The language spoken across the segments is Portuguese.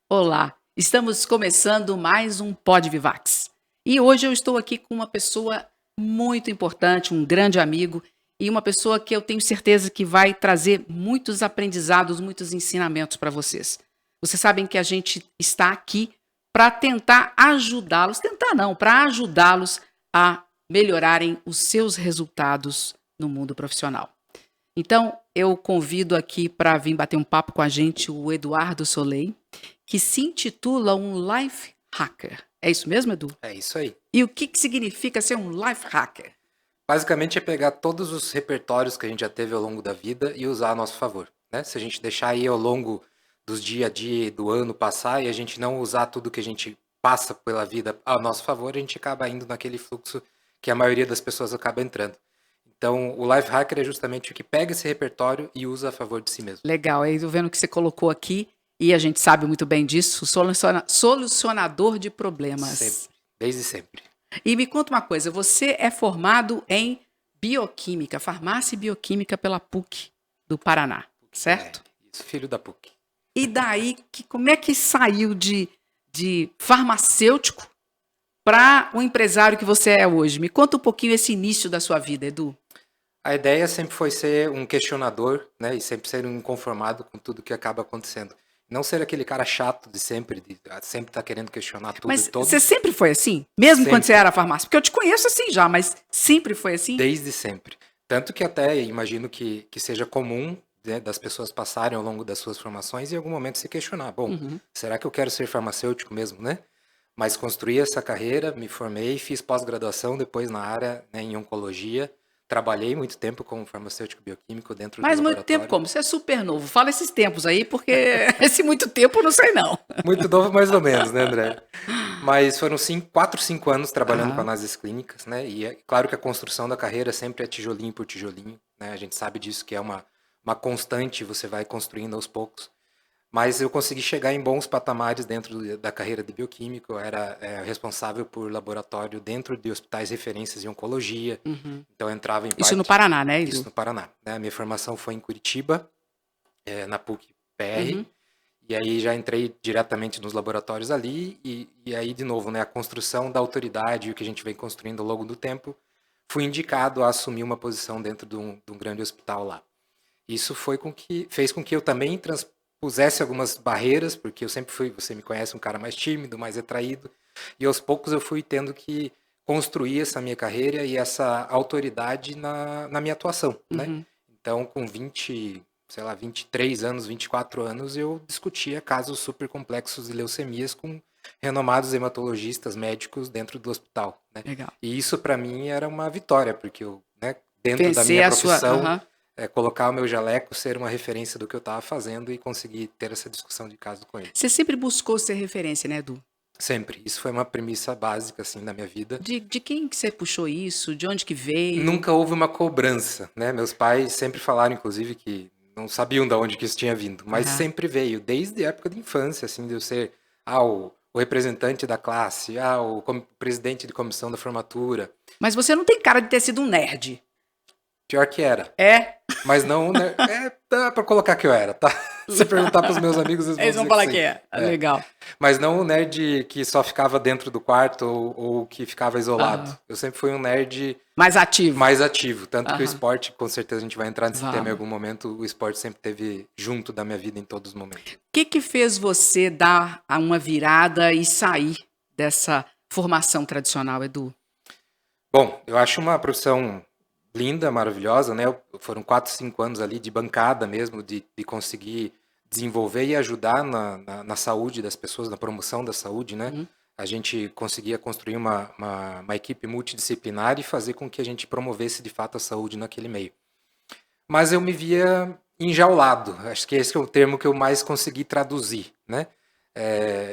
Olá, estamos começando mais um Pod Vivax. E hoje eu estou aqui com uma pessoa muito importante, um grande amigo e uma pessoa que eu tenho certeza que vai trazer muitos aprendizados, muitos ensinamentos para vocês. Vocês sabem que a gente está aqui para tentar ajudá-los, para ajudá-los a melhorarem os seus resultados no mundo profissional. Então, eu convido aqui para vir bater um papo com a gente o Eduardo Soley, que se intitula um Life Hacker. É isso mesmo, Edu? É isso aí. E o que significa ser um Life Hacker? Basicamente é pegar todos os repertórios que a gente já teve ao longo da vida e usar a nosso favor, né? Se a gente deixar aí ao longo dos dia a dia do ano passar e a gente não usar tudo que a gente passa pela vida a nosso favor, a gente acaba indo naquele fluxo que a maioria das pessoas acaba entrando. Então, o Life Hacker é justamente o que pega esse repertório e usa a favor de si mesmo. Legal, aí eu vendo que você colocou aqui, e a gente sabe muito bem disso, solucionador de problemas. Sempre, desde sempre. E me conta uma coisa, você é formado em bioquímica, farmácia e bioquímica pela PUC do Paraná, certo? Isso, filho da PUC. E daí, como é que saiu de farmacêutico para o empresário que você é hoje? Me conta um pouquinho esse início da sua vida, Edu. A ideia sempre foi ser um questionador, né, e sempre ser um inconformado com tudo que acaba acontecendo. Não ser aquele cara chato de sempre estar querendo questionar tudo Mas e todos. você sempre foi assim? Mesmo quando Sempre. você era farmácia? Porque eu te conheço assim já, mas sempre foi assim? Desde sempre. Tanto que até imagino que seja comum, né, das pessoas passarem ao longo das suas formações e em algum momento se questionar. Bom, será que eu quero ser farmacêutico mesmo, né? Mas construí essa carreira, me formei, fiz pós-graduação depois na área, né, em oncologia. Trabalhei muito tempo como farmacêutico bioquímico dentro do Mas muito laboratório. tempo como? Você é super novo. Fala esses tempos aí, porque esse muito tempo eu não sei não. Muito novo mais ou menos, né, André? Mas foram 4, 5 anos trabalhando com análises clínicas, né? E é claro que a construção da carreira sempre é tijolinho por tijolinho, né? A gente sabe disso que é uma constante, você vai construindo aos poucos. Mas eu consegui chegar em bons patamares dentro da carreira de bioquímico. Eu era responsável por laboratório dentro de hospitais referências em oncologia. Então eu entrava em parte... Isso no Paraná, né, Edu? Isso no Paraná. Né? A minha formação foi em Curitiba, na PUC-PR. E aí já entrei diretamente nos laboratórios ali. E aí, de novo, né, a construção da autoridade e o que a gente vem construindo ao longo do tempo, fui indicado a assumir uma posição dentro de um grande hospital lá. Isso fez com que eu também transpusesse algumas barreiras, porque eu sempre fui, você me conhece, um cara mais tímido, mais retraído, e aos poucos eu fui tendo que construir essa minha carreira e essa autoridade na minha atuação, né? Então, com 23 anos, 24 anos, eu discutia casos super complexos de leucemias com renomados hematologistas médicos dentro do hospital, né? Legal. E isso, para mim, era uma vitória, porque eu, né, dentro da minha profissão... colocar o meu jaleco, ser uma referência do que eu estava fazendo e conseguir ter essa discussão de caso com ele. Você sempre buscou ser referência, né, Edu? Sempre. Isso foi uma premissa básica, assim, da minha vida. De quem que você puxou isso? De onde que veio? Nunca houve uma cobrança, né? Meus pais sempre falaram, inclusive, que não sabiam de onde que isso tinha vindo, mas sempre veio, desde a época de infância, assim, de eu ser o representante da classe, o presidente de comissão da formatura. Mas você não tem cara de ter sido um nerd. Pior que era. É? Mas não, né? Dá pra colocar que eu era, tá? Se perguntar pros meus amigos, eles vão falar que é. Legal. Mas não o nerd que só ficava dentro do quarto ou que ficava isolado. Eu sempre fui um nerd... Mais ativo. Tanto que o esporte, com certeza a gente vai entrar nesse tema em algum momento, o esporte sempre esteve junto da minha vida em todos os momentos. O que fez você dar uma virada e sair dessa formação tradicional, Edu? Bom, eu acho uma profissão... linda, maravilhosa, né? Foram 4, 5 anos ali de bancada mesmo, de conseguir desenvolver e ajudar na saúde das pessoas, na promoção da saúde, né? A gente conseguia construir uma equipe multidisciplinar e fazer com que a gente promovesse de fato a saúde naquele meio. Mas eu me via enjaulado, acho que esse é o termo que eu mais consegui traduzir, né?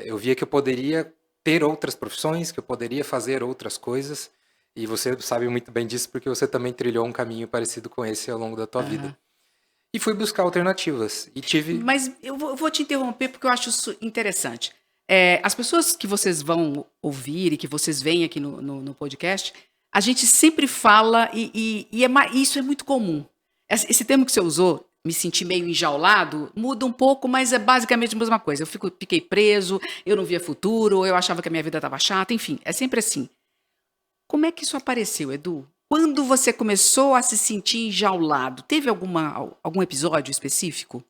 Eu via que eu poderia ter outras profissões, que eu poderia fazer outras coisas. E você sabe muito bem disso porque você também trilhou um caminho parecido com esse ao longo da tua vida. E fui buscar alternativas. E tive... Mas eu vou te interromper porque eu acho isso interessante. As pessoas que vocês vão ouvir e que vocês veem aqui no podcast, a gente sempre fala, isso é muito comum. Esse termo que você usou, me sentir meio enjaulado, muda um pouco, mas é basicamente a mesma coisa. Fiquei preso, eu não via futuro, eu achava que a minha vida estava chata, enfim, é sempre assim. Como é que isso apareceu, Edu? Quando você começou a se sentir enjaulado, teve algum episódio específico?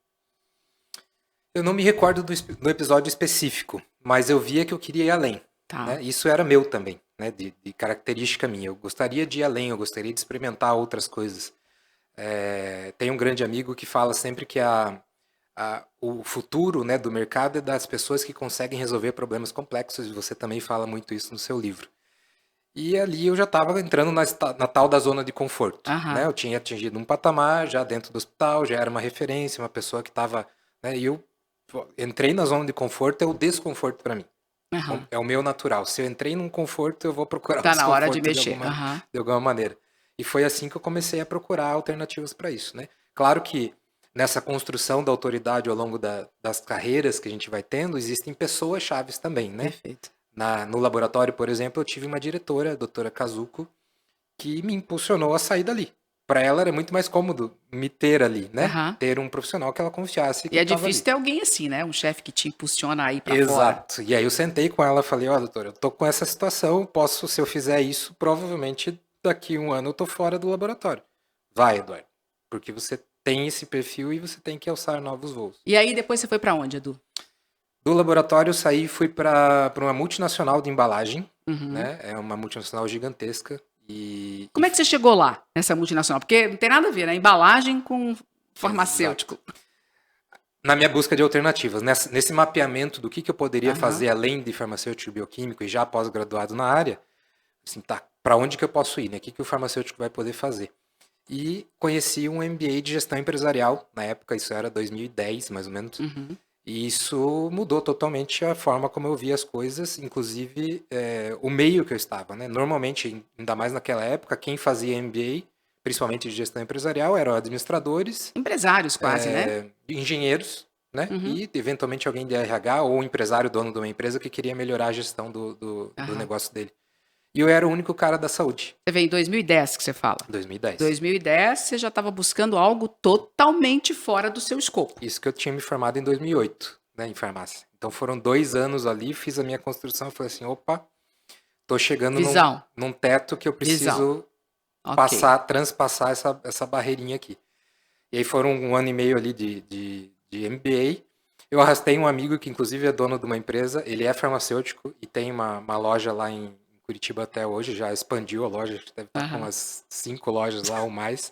Eu não me recordo do episódio específico, mas eu via que eu queria ir além, Tá. né? Isso era meu também, né? De característica minha. Eu gostaria de ir além, eu gostaria de experimentar outras coisas. Tem um grande amigo que fala sempre que o futuro, né, do mercado é das pessoas que conseguem resolver problemas complexos, e você também fala muito isso no seu livro. E ali eu já estava entrando na tal da zona de conforto, né? Aham, Eu tinha atingido um patamar já dentro do hospital, já era uma referência, uma pessoa que estava, né? E eu entrei na zona de conforto, é o desconforto para mim. aham. É o meu natural. Se eu entrei num conforto, eu vou procurar o Tá na hora de desconforto mexer. Aham. de alguma maneira. E foi assim que eu comecei a procurar alternativas para isso, né? Claro que nessa construção da autoridade ao longo das carreiras que a gente vai tendo, existem pessoas chaves também, né? Perfeito. No laboratório, por exemplo, eu tive uma diretora, a doutora Kazuko, que me impulsionou a sair dali. Para ela era muito mais cômodo me ter ali, né? Aham. Ter um profissional que ela confiasse E que é estava difícil ali. ter alguém assim, né? Um chefe que te impulsiona a ir pra fora. Exato. E aí eu sentei com ela e falei, ó, doutora, eu tô com essa situação, posso, se eu fizer isso, provavelmente daqui um ano eu tô fora do laboratório. Vai, Eduardo, porque você tem esse perfil e você tem que alçar novos voos. E aí depois você foi pra onde, Edu? Do laboratório eu saí e fui para uma multinacional de embalagem, Uhum. né? É uma multinacional gigantesca Como é que você chegou lá, nessa multinacional? Porque não tem nada a ver, né? Embalagem com exato. farmacêutico. Na minha busca de alternativas, nesse mapeamento do que eu poderia Aham. fazer além de farmacêutico e bioquímico e já pós-graduado na área, assim, tá, para onde que eu posso ir, né? O que o farmacêutico vai poder fazer? E conheci um MBA de gestão empresarial, na época isso era 2010, mais ou menos, Uhum. e isso mudou totalmente a forma como eu via as coisas, inclusive o meio que eu estava, né? Normalmente, ainda mais naquela época, quem fazia MBA, principalmente de gestão empresarial, eram administradores, Empresários quase, né? engenheiros, né? Uhum. E eventualmente alguém de RH ou um empresário dono de uma empresa que queria melhorar a gestão do Aham. negócio dele. E eu era o único cara da saúde, Você veio em 2010 que você fala. em 2010. 2010 você já estava buscando algo totalmente fora do seu escopo. Isso que eu tinha me formado em 2008, né, em farmácia. Então foram 2 anos ali, fiz a minha construção e falei assim, opa, tô chegando Visão. num teto que eu Visão. preciso Ok. transpassar essa barreirinha aqui. E aí foram 1 ano e meio ali de MBA. Eu arrastei um amigo que inclusive é dono de uma empresa, ele é farmacêutico e tem uma loja lá em Curitiba até hoje, já expandiu a loja, acho que deve estar com Aham. umas 5 lojas lá ou mais.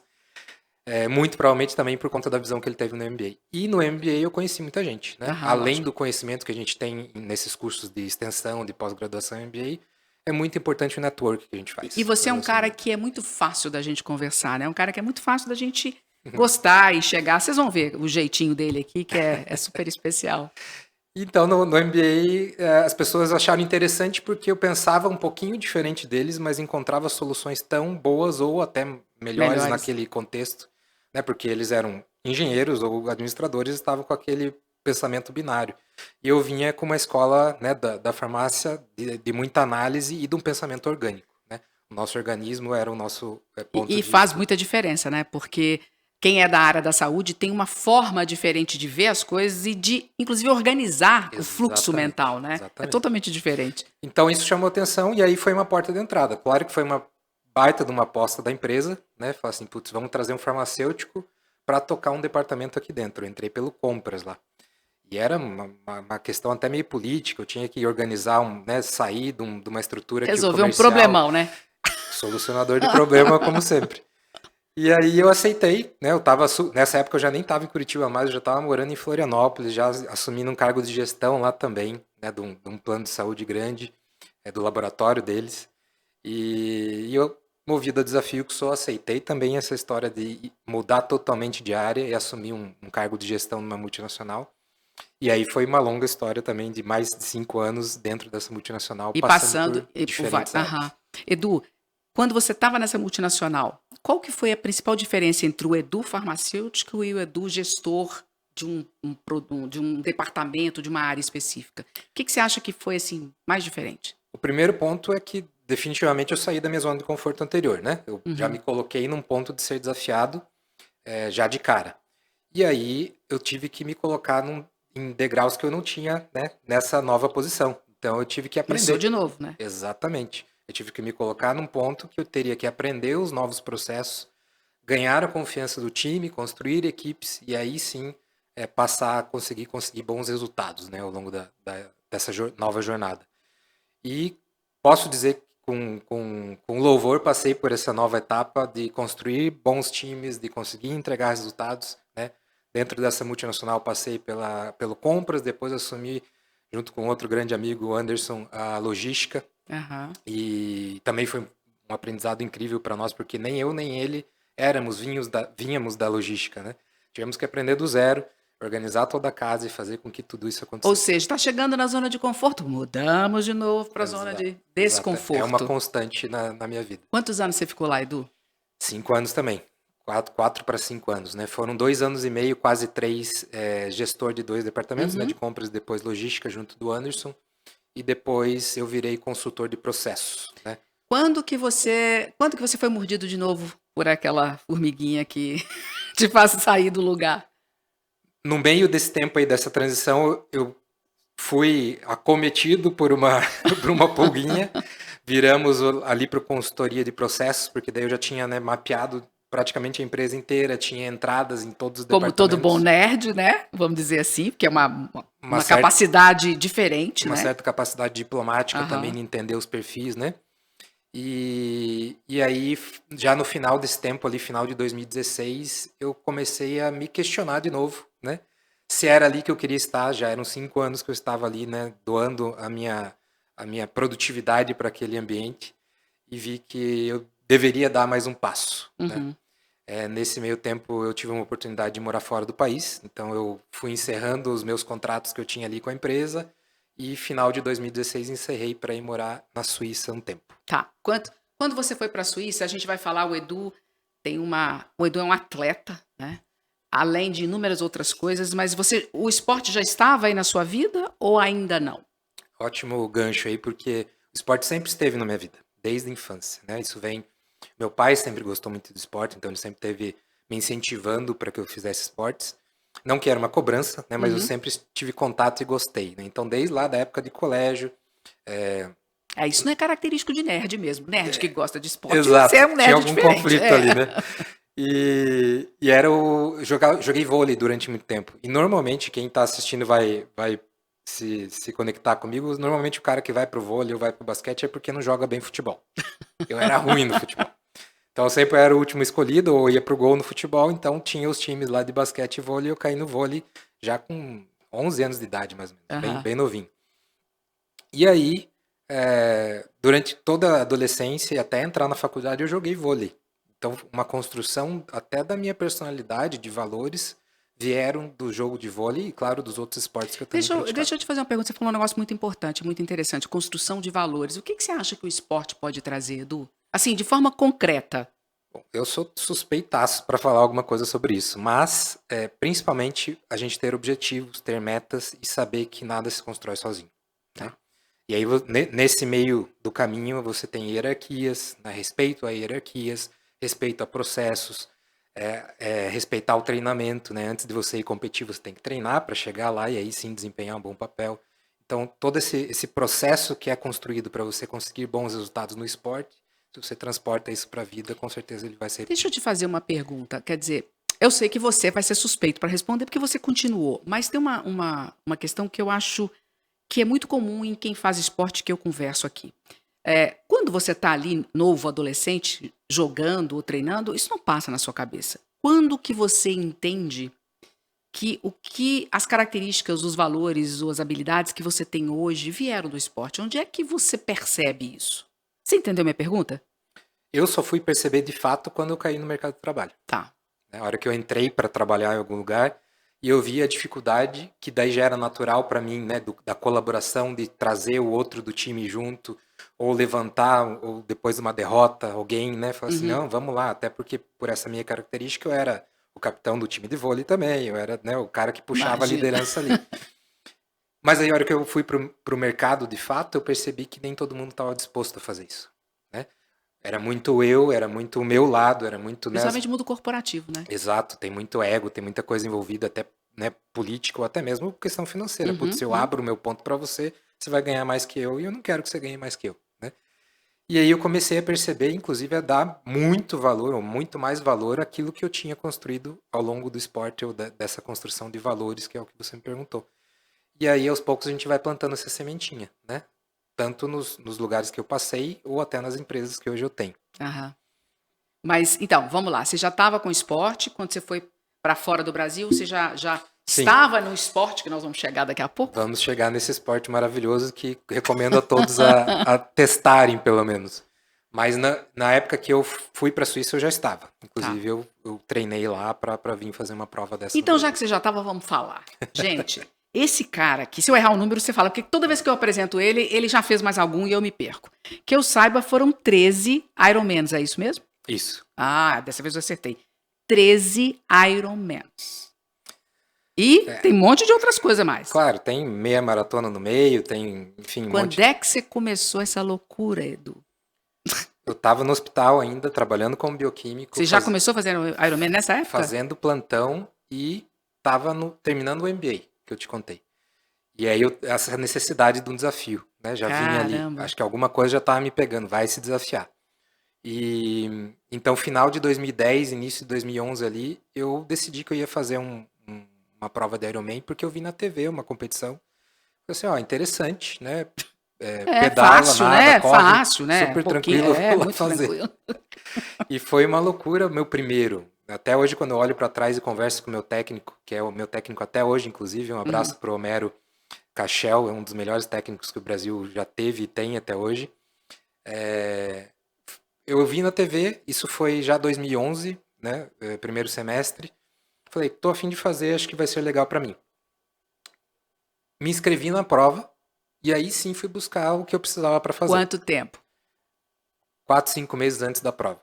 Muito provavelmente também por conta da visão que ele teve no MBA. E no MBA eu conheci muita gente, né? Aham, Além do lógico. conhecimento que a gente tem nesses cursos de extensão, de pós-graduação MBA, é muito importante o network que a gente E faz, o você é um cara relacionamento. que é muito fácil da gente conversar, né? Um cara que é muito fácil da gente gostar e chegar. Vocês vão ver o jeitinho dele aqui, que é super especial. Então, no MBA, as pessoas acharam interessante porque eu pensava um pouquinho diferente deles, mas encontrava soluções tão boas ou até melhores Melhores. naquele contexto, né? Porque eles eram engenheiros ou administradores e estavam com aquele pensamento binário. E eu vinha com uma escola, né, da farmácia de muita análise e de um pensamento orgânico, né? O nosso organismo era o nosso ponto E de faz estudo. muita diferença, né? Porque quem é da área da saúde tem uma forma diferente de ver as coisas e de, inclusive, organizar o fluxo Exatamente, mental, né? É exatamente. totalmente diferente. Então isso chamou atenção e aí foi uma porta de entrada. Claro que foi uma baita de uma aposta da empresa, né? Falar assim, putz, vamos trazer um farmacêutico para tocar um departamento aqui dentro. Eu entrei pelo compras lá. E era uma questão até meio política, eu tinha que organizar, né, sair de uma estrutura que o Resolver um comercial, problemão, né? solucionador de problema, como sempre. E aí eu aceitei, né? Nessa época eu já nem estava em Curitiba mais, eu já estava morando em Florianópolis, já assumindo um cargo de gestão lá também, né? De um plano de saúde grande, do laboratório deles. E eu, movido a desafio que sou, aceitei também essa história de mudar totalmente de área e assumir um cargo de gestão numa multinacional. E aí foi uma longa história também de mais de 5 anos dentro dessa multinacional, E passando passando por e por diferentes aham. áreas. Edu, quando você estava nessa multinacional, qual que foi a principal diferença entre o Edu farmacêutico e o Edu gestor de de um departamento, de uma área específica? O que você acha que foi assim mais diferente? O primeiro ponto é que definitivamente eu saí da minha zona de conforto anterior, né? Eu já me coloquei num ponto de ser desafiado já de cara. E aí eu tive que me colocar em degraus que eu não tinha, né, nessa nova posição. Então eu tive que Começou aprender. de novo, né? Exatamente. Eu tive que me colocar num ponto que eu teria que aprender os novos processos, ganhar a confiança do time, construir equipes e aí sim passar a conseguir bons resultados, né, ao longo dessa nova jornada. E posso dizer que com louvor passei por essa nova etapa de construir bons times, de conseguir entregar resultados, né? Dentro dessa multinacional passei pelo compras, depois assumi junto com outro grande amigo, Anderson, a logística. Aham. E também foi um aprendizado incrível para nós, porque nem eu nem ele vínhamos da logística, né? Tivemos que aprender do zero, organizar toda a casa e fazer com que tudo isso Ou acontecesse. seja, está chegando na zona de conforto, mudamos de novo para a zona Exato, de exato. É uma desconforto. constante na minha vida. Quantos anos você ficou lá, Edu? 5 anos também. 4 para 5 anos, né? Foram 2 anos e meio, quase 3, gestor de 2 departamentos, né? De compras e depois logística junto do Anderson. E depois eu virei consultor de processos, né? Quando que você foi mordido de novo por aquela formiguinha que te faz sair do lugar? No meio desse tempo aí, dessa transição, eu fui acometido por uma, por uma pulguinha. Viramos ali para consultoria de processos, porque daí eu já tinha, né, mapeado praticamente a empresa inteira, tinha entradas em todos os Como todo bom departamentos, nerd, né? Vamos dizer assim, porque é uma, uma uma certa, capacidade diferente, uma né? certa capacidade diplomática também Aham. de entender os perfis, né? E aí, já no final desse tempo ali, final de 2016, eu comecei a me questionar de novo, né? Se era ali que eu queria estar, já eram 5 anos que eu estava ali, né? Doando a minha produtividade para aquele ambiente e vi que eu deveria dar mais um passo, né? Uhum. Nesse meio tempo eu tive uma oportunidade de morar fora do país, então eu fui encerrando os meus contratos que eu tinha ali com a empresa e final de 2016 encerrei para ir morar na Suíça um tempo. Tá. Quando você foi para a Suíça, a gente vai falar, o Edu é um atleta, né? Além de inúmeras outras coisas, mas o esporte já estava aí na sua vida ou ainda não? Ótimo gancho aí, porque o esporte sempre esteve na minha vida, desde a infância, né? Isso vem. Meu pai sempre gostou muito do esporte, então ele sempre teve me incentivando para que eu fizesse esportes. Não que era uma cobrança, né? Mas eu Uhum. sempre tive contato e gostei, né? Então, desde lá da época de colégio, Isso não é característico de nerd mesmo. Nerd que gosta de esporte, você exato, é um tinha nerd algum diferente. conflito ali, né? E era joguei vôlei durante muito tempo. E normalmente quem tá assistindo vai se conectar comigo. Normalmente o cara que vai pro vôlei ou vai pro basquete é porque não joga bem futebol. Eu era ruim no futebol. Então eu sempre era o último escolhido ou ia pro gol no futebol. Então tinha os times lá de basquete e vôlei. Eu caí no vôlei já com 11 anos de idade, mais ou menos. Bem, Aham. bem novinho. E aí, durante toda a adolescência e até entrar na faculdade, eu joguei vôlei. Então, uma construção até da minha personalidade, de valores, vieram do jogo de vôlei e, claro, dos outros esportes que eu também praticava. Deixa eu te fazer uma pergunta. Você falou um negócio muito importante, muito interessante. Construção de valores. O que você acha que o esporte pode trazer, Edu? Assim, de forma concreta. Bom, eu sou suspeitaço para falar alguma coisa sobre isso, mas principalmente a gente ter objetivos, ter metas e saber que nada se constrói sozinho, né? Tá. E aí, nesse meio do caminho, você tem hierarquias, né? Respeito a hierarquias, respeito a processos, respeitar o treinamento, né? Antes de você ir competir, você tem que treinar para chegar lá e aí sim desempenhar um bom papel. Então, todo esse processo que é construído para você conseguir bons resultados no esporte, se você transporta isso para a vida, com certeza ele vai ser Deixa eu repetido. te fazer uma pergunta. Quer dizer, eu sei que você vai ser suspeito para responder porque você continuou, mas tem uma questão que eu acho que é muito comum em quem faz esporte que eu converso aqui. Quando você está ali, novo, adolescente, jogando ou treinando, isso não passa na sua cabeça. Quando que você entende que o que as características, os valores ou as habilidades que você tem hoje vieram do esporte? Onde é que você percebe isso? Você entendeu minha pergunta? Eu só fui perceber de fato quando eu caí no mercado de trabalho. Tá. Né? A hora que eu entrei para trabalhar em algum lugar e eu vi a dificuldade que daí já era natural para mim, né, da colaboração, de trazer o outro do time junto, ou levantar, ou depois de uma derrota, alguém, né, falar assim, Uhum. não, vamos lá, até porque por essa minha característica eu era o capitão do time de vôlei também, eu era, né, o cara que puxava a Imagina. liderança ali. Mas aí a hora que eu fui pro mercado de fato, eu percebi que nem todo mundo estava disposto a fazer isso. Era muito eu, era muito o meu lado, era muito, né? Principalmente mundo corporativo, né? Exato, tem muito ego, tem muita coisa envolvida, até, né, política ou até mesmo questão financeira. Putz, Uhum, se eu uhum. abro o meu ponto para você, você vai ganhar mais que eu e eu não quero que você ganhe mais que eu, né? E aí eu comecei a perceber, inclusive, a dar muito valor, ou muito mais valor àquilo que eu tinha construído ao longo do esporte, ou dessa construção de valores, que é o que você me perguntou. E aí, aos poucos, a gente vai plantando essa sementinha, né? Tanto nos lugares que eu passei, ou até nas empresas que hoje eu tenho. Aham. Mas, então, vamos lá. Você já estava com esporte, quando você foi para fora do Brasil, você já Sim, estava no esporte, que nós vamos chegar daqui a pouco? vamos chegar nesse esporte maravilhoso que recomendo a todos a testarem, pelo menos. Mas na época que eu fui para a Suíça, eu já estava. Tá. Inclusive, eu treinei lá para vir fazer uma prova dessa no Então, já Brasil. que você já estava, vamos falar. Gente, esse cara aqui, se eu errar o número, você fala, porque toda vez que eu apresento ele, ele já fez mais algum e eu me perco. Que eu saiba, foram 13 Ironmans, é isso mesmo? Isso. Ah, dessa vez eu acertei. 13 Ironmans. E É, tem um monte de outras coisas mais. claro, tem meia maratona no meio, tem, enfim, um Quando monte. é que você começou essa loucura, Edu? Eu estava no hospital ainda, trabalhando como bioquímico, Você já começou fazendo Ironman nessa época? fazendo plantão e estava terminando o MBA, que eu te contei. E aí essa necessidade de um desafio, né? Já vinha ali, Caramba. acho que alguma coisa já estava me pegando, vai se desafiar. E então, final de 2010, início de 2011 ali, eu decidi que eu ia fazer uma prova de Ironman, porque eu vi na TV uma competição. Falei assim, ó, interessante, né? É Pedala, fácil, nada, né? corre, Fácil, né? super Pouquinho, tranquilo, é vou lá muito fazer. tranquilo. E foi uma loucura, meu primeiro. Até hoje, quando eu olho para trás e converso com o meu técnico, que é o meu técnico até hoje, inclusive, um abraço pro Homero Cachel, é um dos melhores técnicos que o Brasil já teve e tem até hoje. Eu vi na TV, isso foi já 2011, né, primeiro semestre. Falei, tô a fim de fazer, acho que vai ser legal para mim. Me inscrevi na prova e aí sim fui buscar o que eu precisava para fazer. Quanto tempo? 4, 5 meses antes da prova.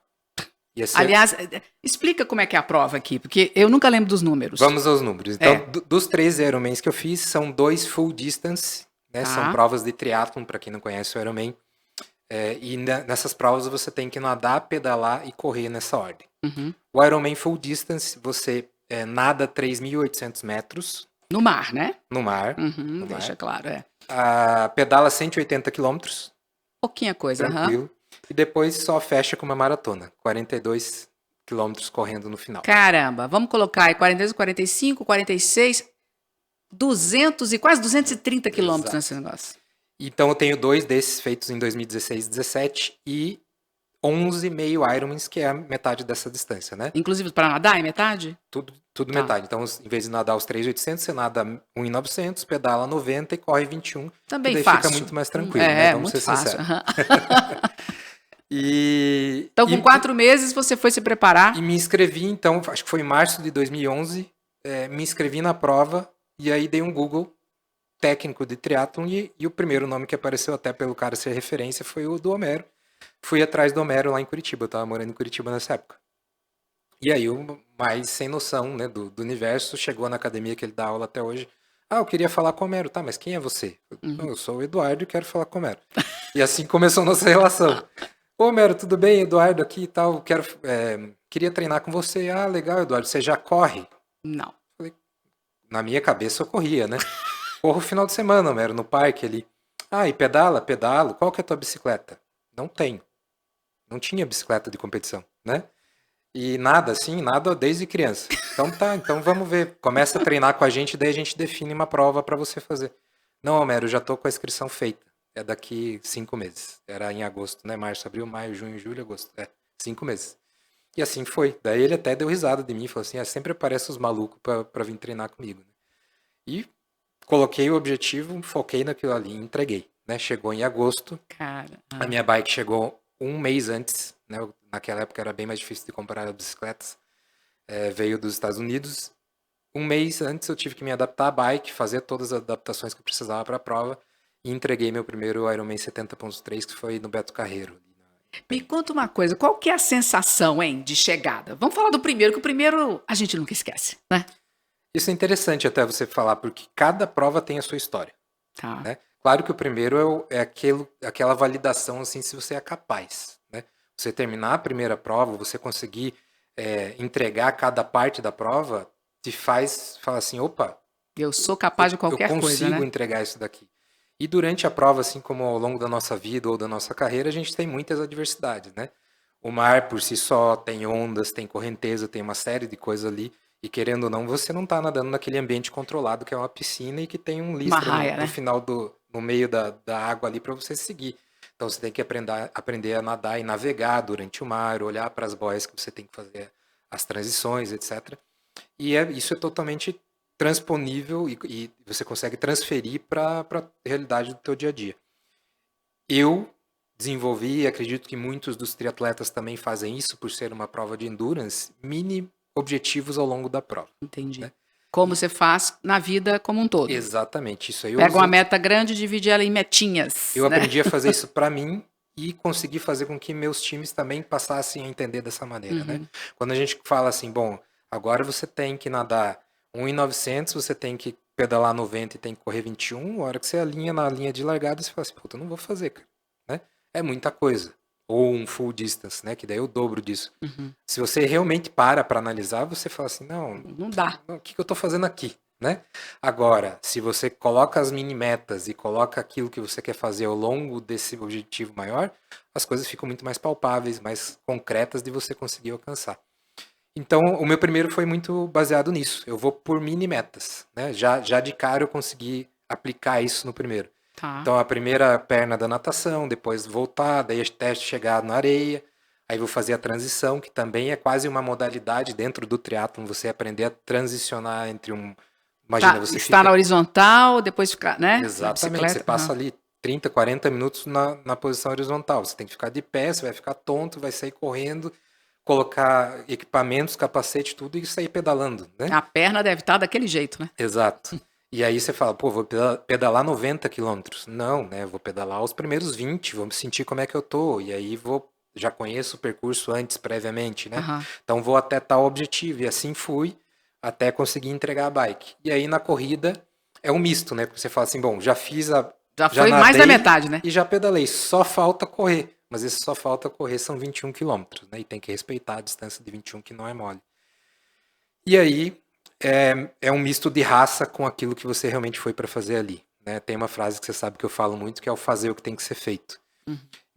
Ia ser... Aliás, explica como é que é a prova aqui, porque eu nunca lembro dos números. Vamos aos números. Então, É, dos 13 Ironmans que eu fiz, são 2 full distance, né? São tá. provas de triatlon, para quem não conhece o Ironman. E nessas provas você tem que nadar, pedalar e correr nessa ordem. Uhum. O Ironman full distance, você nada 3.800 metros No mar, né? no mar. Uhum, No deixa mar. claro, é. Pedala 180 quilômetros, Pouquinha coisa, aham. tranquilo. E depois só fecha com uma maratona, 42 quilômetros correndo no final. Caramba, vamos colocar aí 42, 45, 46, 200 e quase 230 quilômetros Exato. nesse negócio. Então eu tenho 2 desses feitos em 2016 e 2017 e 11 meio Ironmans, que é a metade dessa distância, né? Inclusive para nadar é metade? Tudo Tá. metade. Então, em vez de nadar os 3.800, você nada 1.900, pedala 90 e corre 21. Também Que daí fácil. fica muito mais tranquilo, né? Vamos Muito ser fácil. sinceros. Aham. Então, com E 4 meses, você foi se preparar. me inscrevi, então, acho que foi em março de 2011, me inscrevi na prova e aí dei um Google técnico de triatlon e o primeiro nome que apareceu até pelo cara ser referência foi o do Homero. Fui atrás do Homero lá em Curitiba, eu tava morando em Curitiba nessa época. E aí o mais sem noção, né, do universo, chegou na academia que ele dá aula até hoje. Ah, eu queria falar com o Homero. Tá, mas quem é você? Não, eu sou o Eduardo e quero falar com o Homero. E assim começou a nossa relação. Ô, Homero, tudo bem? Eduardo aqui e tal. Queria treinar com você. Ah, legal, Eduardo. Você já corre? Não. Na minha cabeça eu corria, né? Corro final de semana, Homero, no parque ali. Ah, e pedala? Pedalo. Qual que é a tua bicicleta? Não tenho. Não tinha bicicleta de competição, né? E nada, assim, nada desde criança. Então tá, então vamos ver. Começa a treinar com a gente, daí a gente define uma prova para você fazer. Não, Homero, eu já tô com a inscrição feita. É daqui 5 meses. Era em agosto, né? Março, abril, maio, junho, julho, agosto. 5 meses. E assim foi. Daí ele até deu risada de mim, falou assim, sempre aparece os malucos pra vir treinar comigo. Né? E coloquei o objetivo, foquei naquilo ali e entreguei. Né? Chegou em agosto. Cara. A minha bike chegou um mês antes, né? Naquela época era bem mais difícil de comprar as bicicletas. Veio dos Estados Unidos. Um mês antes eu tive que me adaptar à bike, fazer todas as adaptações que eu precisava para a prova e entreguei meu primeiro Ironman 70.3, que foi no Beto Carreiro. Me conta uma coisa, qual que é a sensação, hein, de chegada? Vamos falar do primeiro, que o primeiro a gente nunca esquece, né? Isso é interessante até você falar, porque cada prova tem a sua história. Tá. Né? Claro que o primeiro é aquela validação, assim, se você é capaz. Né? Você terminar a primeira prova, você conseguir entregar cada parte da prova, te faz falar assim, opa, Eu sou capaz de eu qualquer coisa, consigo né? entregar isso daqui. E durante a prova, assim como ao longo da nossa vida ou da nossa carreira, a gente tem muitas adversidades, né? O mar por si só tem ondas, tem correnteza, tem uma série de coisas ali. E querendo ou não, você não está nadando naquele ambiente controlado que é uma piscina e que tem um Uma listro raia, no né? final no meio da água ali para você seguir. Então você tem que aprender a nadar e navegar durante o mar, olhar para as boias que você tem que fazer as transições, etc. E isso é totalmente transponível e você consegue transferir para a realidade do teu dia a dia. Eu desenvolvi, e acredito que muitos dos triatletas também fazem isso, por ser uma prova de endurance, mini objetivos ao longo da prova. Entendi. Né? Como você faz na vida como um todo. Exatamente, isso aí Pega uma meta grande e divide ela em metinhas, eu né? aprendi a fazer isso para mim e consegui fazer com que meus times também passassem a entender dessa maneira, né? Quando a gente fala assim, bom, agora você tem que nadar 1.900, você tem que pedalar 90 e tem que correr 21, a hora que você alinha na linha de largada, você fala assim, puta, eu não vou fazer, cara, né? É muita coisa. Ou um full distance, né? Que daí é o dobro disso. Se você realmente para analisar, você fala assim, não, Não dá. o que eu tô fazendo aqui, né? Agora, se você coloca as mini metas e coloca aquilo que você quer fazer ao longo desse objetivo maior, as coisas ficam muito mais palpáveis, mais concretas de você conseguir alcançar. Então, o meu primeiro foi muito baseado nisso. Eu vou por mini metas, né? Já de cara eu consegui aplicar isso no primeiro. Tá. Então, a primeira perna da natação, depois voltar, daí até chegar na areia. Aí vou fazer a transição, que também é quase uma modalidade dentro do triatlon, você aprender a transicionar entre Imagina, você Está fica... na horizontal, depois ficar, né? Na Exatamente, você bicicleta. passa ali 30, 40 minutos na posição horizontal. Você tem que ficar de pé, você vai ficar tonto, vai sair correndo, colocar equipamentos, capacete, tudo e sair pedalando, né? A perna deve estar daquele jeito, né? Exato. E aí você fala, pô, vou pedalar 90 quilômetros. Não, né? Vou pedalar os primeiros 20, vou me sentir como é que eu tô. E aí já conheço o percurso antes, previamente, né? Então vou até tal objetivo. E assim fui até conseguir entregar a bike. E aí na corrida é um misto, né? Porque você fala assim, bom, já foi nadei mais da metade, né? e já pedalei. Só falta correr. Mas esse só falta correr são 21 quilômetros, né? E tem que respeitar a distância de 21, que não é mole. E aí é um misto de raça com aquilo que você realmente foi para fazer ali. Né? Tem uma frase que você sabe que eu falo muito, que é o fazer o que tem que ser feito.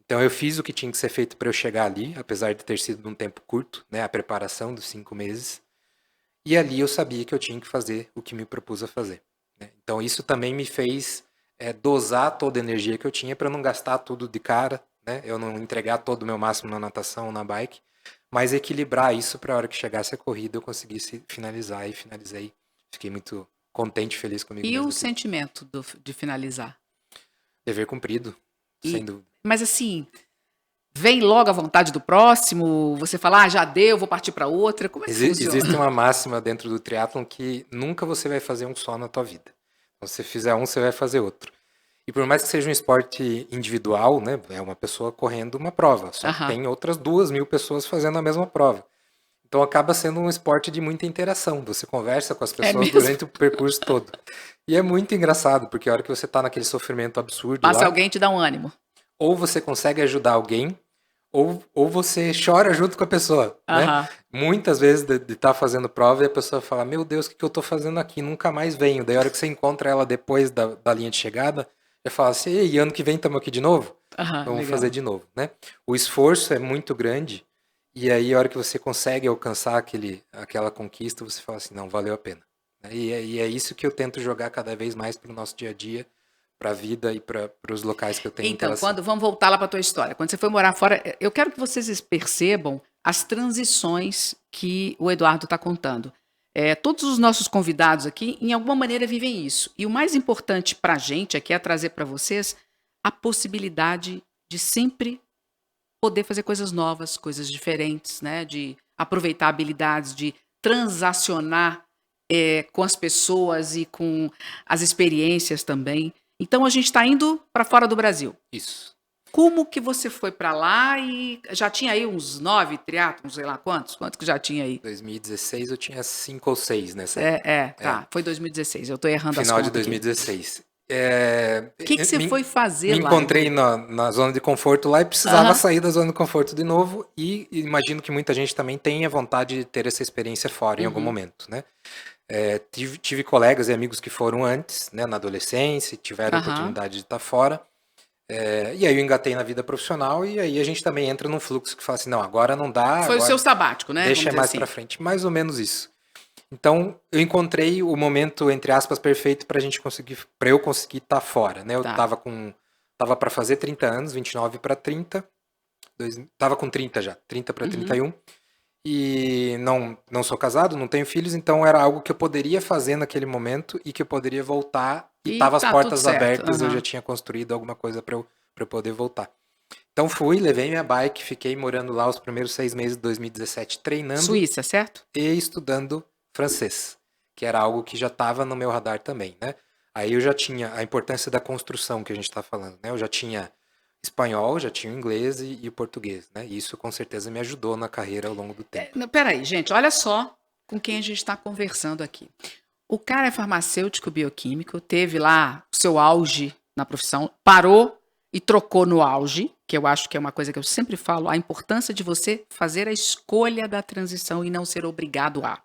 Então eu fiz o que tinha que ser feito para eu chegar ali, apesar de ter sido num tempo curto, né? A preparação dos 5 meses. E ali eu sabia que eu tinha que fazer o que me propus a fazer. Né? Então isso também me fez dosar toda a energia que eu tinha para não gastar tudo de cara, né? Eu não entregar todo o meu máximo na natação ou na bike, mas equilibrar isso para a hora que chegasse a corrida eu conseguisse finalizar, e finalizei. Fiquei muito contente e feliz comigo E mesmo. o sentimento de finalizar? Dever cumprido, sem dúvida. Mas assim, vem logo a vontade do próximo? Você fala, já deu, vou partir para outra? Como é que funciona? Existe uma máxima dentro do triatlon que nunca você vai fazer um só na tua vida. Então, se você fizer um, você vai fazer outro. E por mais que seja um esporte individual, né, é uma pessoa correndo uma prova, só que tem outras 2.000 pessoas fazendo a mesma prova. Então acaba sendo um esporte de muita interação. Você conversa com as pessoas durante o percurso todo. E é muito engraçado, porque a hora que você está naquele sofrimento absurdo Passa lá, alguém e te dá um ânimo. ou você consegue ajudar alguém, ou você chora junto com a pessoa, né? Muitas vezes de estar fazendo prova e a pessoa fala, meu Deus, o que eu estou fazendo aqui? Nunca mais venho. Daí a hora que você encontra ela depois da linha de chegada, já fala assim, e ano que vem estamos aqui de novo? Então vamos fazer de novo, né? O esforço é muito grande e aí a hora que você consegue alcançar aquela conquista, você fala assim, não, valeu a pena. E é isso que eu tento jogar cada vez mais para o nosso dia a dia, para a vida e para os locais que eu tenho Então, interação. vamos voltar lá para a tua história. Quando você foi morar fora, eu quero que vocês percebam as transições que o Eduardo está contando. Todos os nossos convidados aqui, em alguma maneira, vivem isso. E o mais importante para a gente aqui é trazer para vocês a possibilidade de sempre poder fazer coisas novas, coisas diferentes, né? De aproveitar habilidades, de transacionar com as pessoas e com as experiências também. Então a gente está indo para fora do Brasil. Isso. Como que você foi para lá e já tinha aí uns 9 triatlons, sei lá quantos? Quantos que já tinha aí? 2016 eu tinha 5 ou 6 nessa época. Tá. Foi 2016, eu estou errando as Final de contas aqui. 2016. O que você Me foi fazer me lá, encontrei Edu? na zona de conforto lá e precisava Aham, sair da zona de conforto de novo, e imagino que muita gente também tenha vontade de ter essa experiência fora em algum uhum, momento, né? Tive colegas e amigos que foram antes, né, na adolescência, e tiveram a aham. oportunidade de estar fora. E aí eu engatei na vida profissional, e aí a gente também entra num fluxo que fala assim, não, agora não dá, Foi o seu agora sabático, né? Vamos deixa dizer mais pra assim. frente. Mais ou menos isso. Então, eu encontrei o momento, entre aspas, perfeito para eu conseguir estar fora, né? Eu Tá. tava para fazer 30 anos, 29 para 30, tava com 30 já, 30 para Uhum. 31, e não sou casado, não tenho filhos, então era algo que eu poderia fazer naquele momento e que eu poderia voltar, e E tava as tá tudo portas certo. abertas, eu já Aham. tinha construído alguma coisa para eu poder voltar. Então fui, levei minha bike, fiquei morando lá os primeiros 6 meses de 2017 treinando Suíça, certo? e estudando francês, que era algo que já estava no meu radar também, né? Aí eu já tinha a importância da construção que a gente está falando, né? Eu já tinha espanhol, já tinha o inglês e o português, né? E isso com certeza me ajudou na carreira ao longo do tempo. Não, peraí, gente, olha só com quem a gente está conversando aqui. O cara é farmacêutico bioquímico, teve lá o seu auge na profissão, parou e trocou no auge, que eu acho que é uma coisa que eu sempre falo, a importância de você fazer a escolha da transição e não ser obrigado a.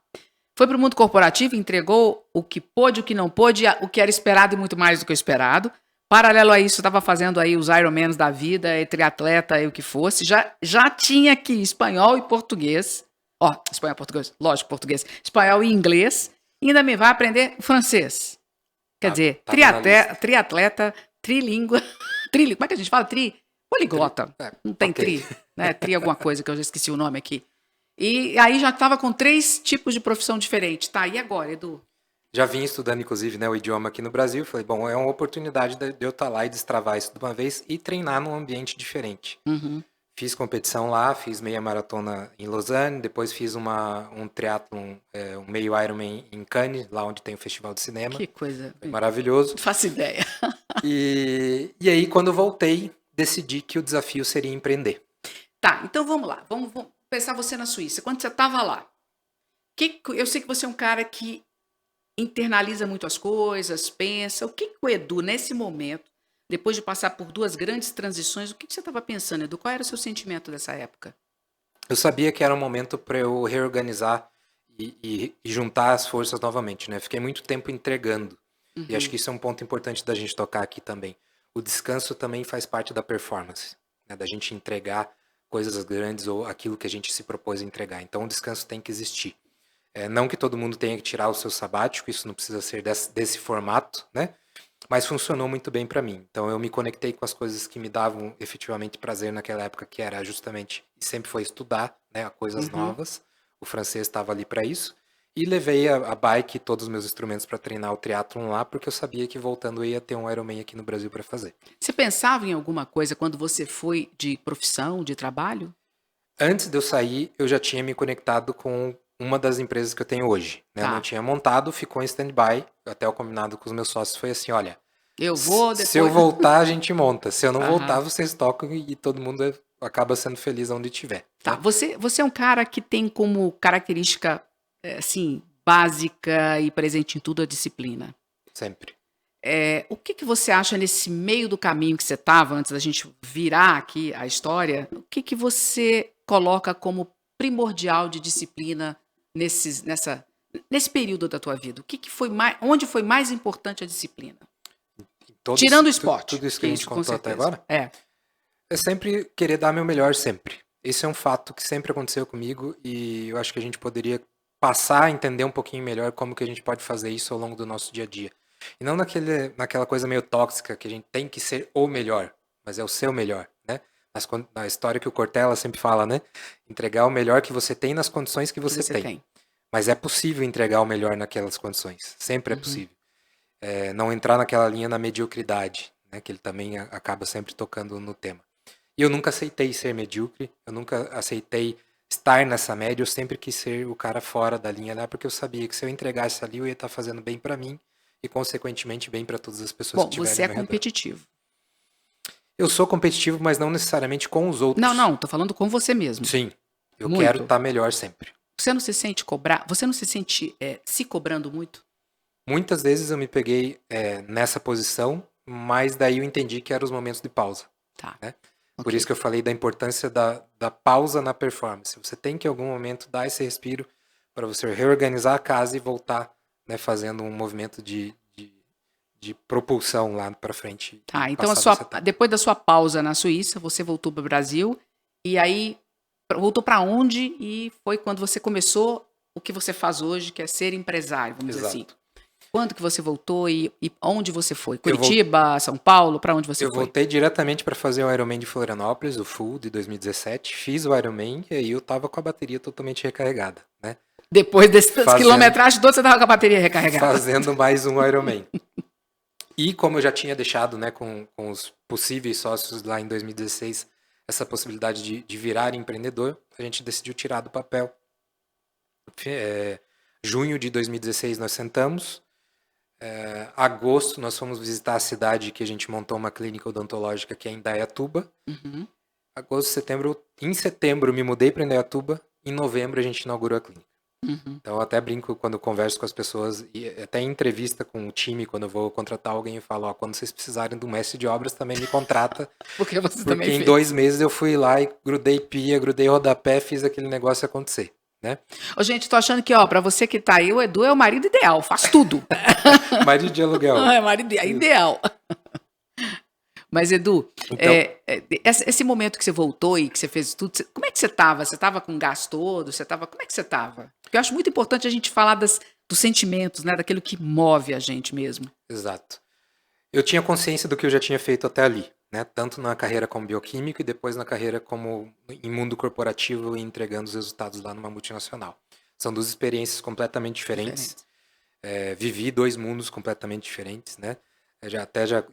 Foi para o mundo corporativo, entregou o que pôde, o que não pôde, o que era esperado e muito mais do que o esperado. Paralelo a isso, estava fazendo aí os Ironmans da vida, triatleta e o que fosse. Já tinha aqui espanhol e português. Ó, espanhol e português, lógico, português. Espanhol e inglês. E ainda me vai aprender francês. Quer dizer, Tava na lista. triatleta, trilíngua. Como é que a gente fala? Poliglota. Não tem Ok. tri, né? Tri alguma coisa que eu já esqueci o nome aqui. E aí já estava com 3 tipos de profissão diferente. Tá, e agora, Edu? Já vim estudando, inclusive, né, o idioma aqui no Brasil. Falei, bom, é uma oportunidade de eu estar lá e destravar isso de uma vez e treinar num ambiente diferente. Uhum. Fiz competição lá, fiz meia maratona em Lausanne, depois fiz um triatlon, um meio Ironman em Cannes, lá onde tem o festival de cinema. Que coisa. Foi maravilhoso. Não faço ideia. E aí, quando eu voltei, decidi que o desafio seria empreender. Tá, então vamos lá. Vamos pensar você na Suíça. Quando você estava lá, eu sei que você é um cara que internaliza muito as coisas, pensa. O que o Edu, nesse momento, depois de passar por 2 grandes transições, o que você estava pensando, Edu? Qual era o seu sentimento dessa época? Eu sabia que era um momento para eu reorganizar e juntar as forças novamente, né? Fiquei muito tempo entregando. E acho Uhum. que isso é um ponto importante da gente tocar aqui também. O descanso também faz parte da performance, né? Da gente entregar coisas grandes ou aquilo que a gente se propôs a entregar. Então o descanso tem que existir. Não que todo mundo tenha que tirar o seu sabático, isso não precisa ser desse formato, né? Mas funcionou muito bem para mim. Então eu me conectei com as coisas que me davam efetivamente prazer naquela época, que era justamente, e sempre foi estudar, né, coisas Uhum. novas. O francês estava ali para isso. E levei a bike e todos os meus instrumentos para treinar o triatlon lá, porque eu sabia que voltando eu ia ter um Ironman aqui no Brasil para fazer. Você pensava em alguma coisa quando você foi de profissão, de trabalho? Antes de eu sair, eu já tinha me conectado com uma das empresas que eu tenho hoje, né? Eu não Tá. tinha montado, ficou em stand-by. Até o combinado com os meus sócios foi assim, olha, Eu vou se eu depois. voltar, a gente monta. Se eu não voltar, Aham. vocês tocam e todo mundo acaba sendo feliz onde tiver, Tá. né? Você é um cara que tem como característica, assim, básica e presente em tudo a disciplina. Sempre. O que você acha nesse meio do caminho que você estava, antes da gente virar aqui a história, o que você coloca como primordial de disciplina nesse período da tua vida? Onde foi mais importante a disciplina? Tirando o esporte, Tudo isso que que a gente isso com contou até certeza. agora, é sempre querer dar meu melhor sempre. Esse é um fato que sempre aconteceu comigo e eu acho que a gente poderia passar a entender um pouquinho melhor como que a gente pode fazer isso ao longo do nosso dia a dia. E não naquela coisa meio tóxica que a gente tem que ser o melhor, mas é o seu melhor, né? Na história que o Cortella sempre fala, né? Entregar o melhor que você tem nas condições que Que você você tem. tem. Mas é possível entregar o melhor naquelas condições. Sempre é Uhum. possível. Não entrar naquela linha na mediocridade, né? Que ele também acaba sempre tocando no tema. E eu nunca aceitei ser medíocre, eu nunca aceitei estar nessa média, eu sempre quis ser o cara fora da linha lá, porque eu sabia que se eu entregasse ali, eu ia estar fazendo bem para mim e, consequentemente, bem para todas as pessoas que Bom, estiverem você ao é meu redor. competitivo. Eu sou competitivo, mas não necessariamente com os Não, outros. não, tô falando com você mesmo. Sim, eu quero Muito. estar melhor sempre. Você não se sente cobrar? Você não se sente se cobrando muito? Muitas vezes eu me peguei nessa posição, mas daí eu entendi que eram os momentos de pausa, Tá, né? Por ok. isso que eu falei da importância da pausa na performance. Você tem que, em algum momento, dar esse respiro para você reorganizar a casa e voltar, né, fazendo um movimento de propulsão lá para frente e Tá, então passar dessa etapa. depois da sua pausa na Suíça, você voltou para o Brasil e aí voltou para onde e foi quando você começou o que você faz hoje, que é ser empresário, vamos dizer assim. Exato. Quando que você voltou e onde você foi? Eu, vol Curitiba, São Paulo, para onde você eu foi? voltei diretamente para fazer o Ironman de Florianópolis, o Full de 2017. Fiz o Ironman e aí eu tava com a bateria totalmente recarregada, né? Depois dessas Fazendo, quilometragens todas, você estava com a bateria recarregada. fazendo mais um Ironman. E como eu já tinha deixado, né, com os possíveis sócios lá em 2016, essa possibilidade de virar empreendedor, a gente decidiu tirar do papel. Junho de 2016 nós sentamos. Agosto nós fomos visitar a cidade que a gente montou uma clínica odontológica, que é em Indaiatuba. Uhum. Agosto, setembro. Em setembro eu me mudei para Indaiatuba. Em novembro a gente inaugurou a clínica. Uhum. Então eu até brinco quando eu converso com as pessoas, e até em entrevista com o time, quando eu vou contratar alguém, eu falo, ó, quando vocês precisarem de um mestre de obras, também me contrata, Porque você porque também em fez. 2 meses eu fui lá e grudei pia, grudei rodapé, fiz aquele negócio acontecer, né? Ô, gente, tô achando que, ó, pra você que tá aí, o Edu é o marido ideal, faz tudo. Marido de aluguel. É o marido ideal. Mas, Edu, Então, esse momento que você voltou e que você fez tudo, como é que você estava? Você estava com o gás todo? Como é que você estava? Porque eu acho muito importante a gente falar dos sentimentos, né? Daquilo que move a gente mesmo. exato. Eu tinha consciência do que eu já tinha feito até ali, né? Tanto na carreira como bioquímico e depois na carreira como em mundo corporativo e entregando os resultados lá numa multinacional. São duas experiências completamente diferentes. Vivi 2 mundos completamente diferentes, né? Já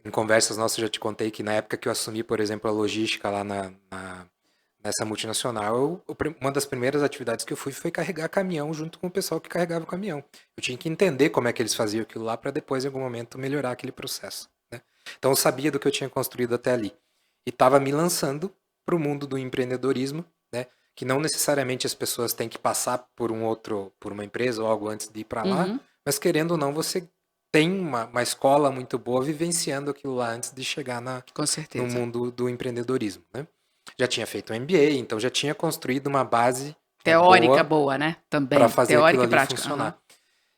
em conversas nossas eu já te contei que na época que eu assumi, por exemplo, a logística lá nessa multinacional, uma das primeiras atividades que eu fui foi carregar caminhão junto com o pessoal que carregava o caminhão. Eu tinha que entender como é que eles faziam aquilo lá para depois, em algum momento, melhorar aquele processo, né? Então eu sabia do que eu tinha construído até ali. E estava me lançando para o mundo do empreendedorismo, né? Que não necessariamente as pessoas têm que passar por uma empresa ou algo antes de ir para lá, Uhum, mas querendo ou não, você tem uma escola muito boa vivenciando aquilo lá antes de chegar com no certeza. mundo do empreendedorismo, né? Já tinha feito um MBA, então já tinha construído uma base, né, Teórica boa boa, né? para Também. fazer aquilo Teórica e ali prática. Aham. funcionar.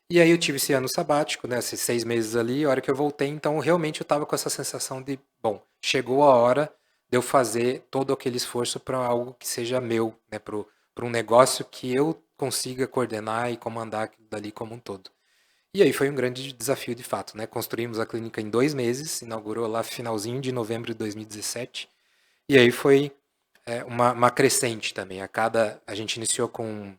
E aí eu tive esse ano sabático, né, esses 6 meses ali, a hora que eu voltei, então realmente eu estava com essa sensação de, bom, chegou a hora de eu fazer todo aquele esforço para algo que seja meu, né, para um negócio que eu consiga coordenar e comandar aquilo dali como um todo. E aí foi um grande desafio de fato, né? Construímos a clínica em 2 meses, inaugurou lá finalzinho de novembro de 2017, e aí foi uma crescente também. A gente iniciou com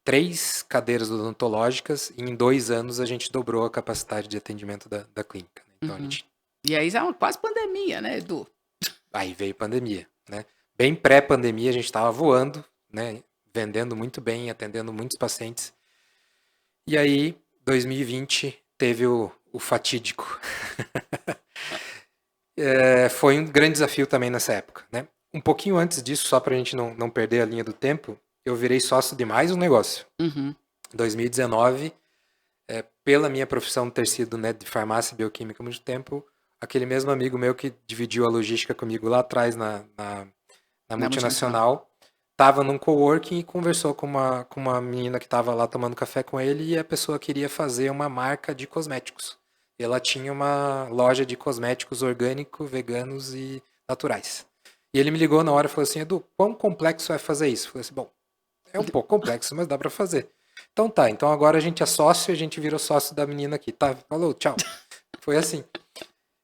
3 cadeiras odontológicas e em 2 anos a gente dobrou a capacidade de atendimento da clínica, né? Então a Uhum. gente, E aí é quase pandemia, né, Edu? aí veio pandemia, né? Bem pré-pandemia a gente estava voando, né? Vendendo muito bem, atendendo muitos pacientes. E aí 2020 teve o fatídico. Foi um grande desafio também nessa época, né? Um pouquinho antes disso, só para a gente não perder a linha do tempo, eu virei sócio de mais um negócio. Uhum. 2019, pela minha profissão ter sido, né, de farmácia e bioquímica há muito tempo, aquele mesmo amigo meu que dividiu a logística comigo lá atrás na Na multinacional. multinacional, estava num coworking e conversou com uma menina que estava lá tomando café com ele e a pessoa queria fazer uma marca de cosméticos. Ela tinha uma loja de cosméticos orgânicos, veganos e naturais. E ele me ligou na hora e falou assim, Edu, quão complexo é fazer isso? Eu falei assim, bom, é um pouco complexo, mas dá para fazer. Então tá, então agora a gente é sócio e a gente virou sócio da menina aqui, tá? Falou, tchau. Foi assim.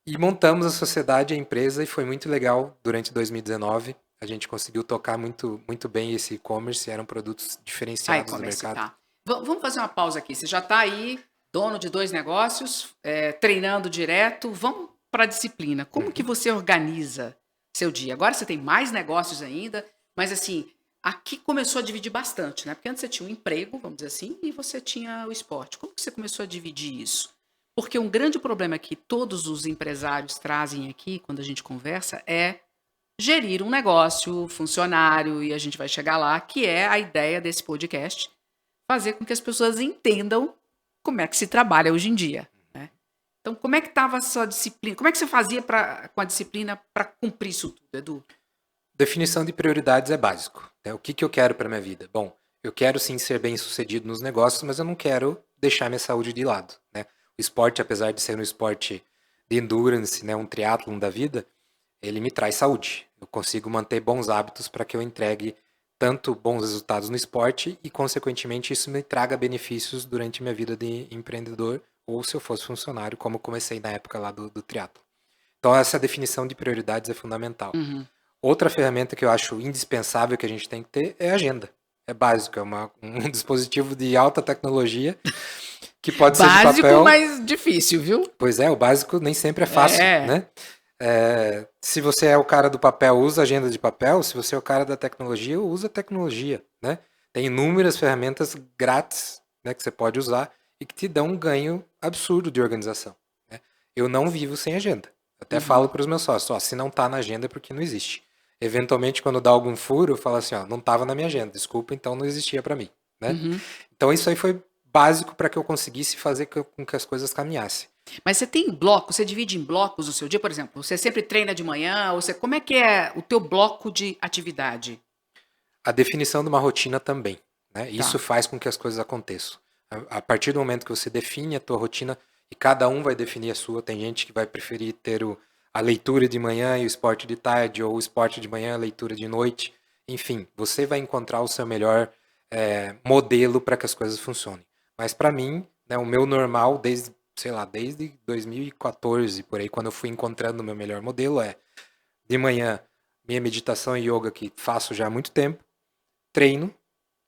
E montamos a sociedade, a empresa, e foi muito legal durante 2019. A gente conseguiu tocar muito, muito bem esse e-commerce, eram produtos diferenciados do E-commerce, mercado. tá. Vamos fazer uma pausa aqui. Você já está aí, dono de 2 negócios, treinando direto. Vamos para a disciplina. Como que você organiza seu dia? Agora você tem mais negócios ainda, mas assim, aqui começou a dividir bastante, né? Porque antes você tinha um emprego, vamos dizer assim, e você tinha o esporte. Como que você começou a dividir isso? Porque um grande problema que todos os empresários trazem aqui, quando a gente conversa, é gerir um negócio, funcionário, e a gente vai chegar lá, que é a ideia desse podcast, fazer com que as pessoas entendam como é que se trabalha hoje em dia, né? Então, como é que estava a sua disciplina? Como é que você fazia com a disciplina para cumprir isso tudo, Edu? Definição de prioridades é básico, né? O que que eu quero para minha vida? Bom, eu quero sim ser bem-sucedido nos negócios, mas eu não quero deixar minha saúde de lado, né? O esporte, apesar de ser um esporte de endurance, né, um triatlon da vida, ele me traz saúde. Eu consigo manter bons hábitos para que eu entregue tanto bons resultados no esporte e, consequentemente, isso me traga benefícios durante minha vida de empreendedor ou se eu fosse funcionário, como eu comecei na época lá do triatlo. Então, essa definição de prioridades é fundamental. Uhum. Outra ferramenta que eu acho indispensável que a gente tem que ter é a agenda. É básico, é um dispositivo de alta tecnologia que pode ser de Básico, papel. mas difícil, viu? Pois é, o básico nem sempre é fácil, né? Se você é o cara do papel, usa agenda de papel. Se você é o cara da tecnologia, usa tecnologia, né? Tem inúmeras ferramentas grátis, né, que você pode usar e que te dão um ganho absurdo de organização, né? Eu não vivo sem agenda. Até falo para os meus sócios, ó, se não tá na agenda é porque não existe. Eventualmente, quando dá algum furo, eu falo assim, ó, não estava na minha agenda, desculpa, então não existia para mim, né? Uhum. Então isso aí foi básico para que eu conseguisse fazer com que as coisas caminhassem. Mas você tem bloco, você divide em blocos o seu dia, por exemplo, você sempre treina de manhã, como é que é o teu bloco de atividade? A definição de uma rotina também, né? Isso Tá. faz com que as coisas aconteçam. A partir do momento que você define a tua rotina, e cada um vai definir a sua, tem gente que vai preferir ter a leitura de manhã e o esporte de tarde, ou o esporte de manhã e a leitura de noite. Enfim, você vai encontrar o seu melhor modelo para que as coisas funcionem. Mas para mim, né, o meu normal, desde 2014, por aí, quando eu fui encontrando o meu melhor modelo, é de manhã, minha meditação e yoga que faço já há muito tempo, treino,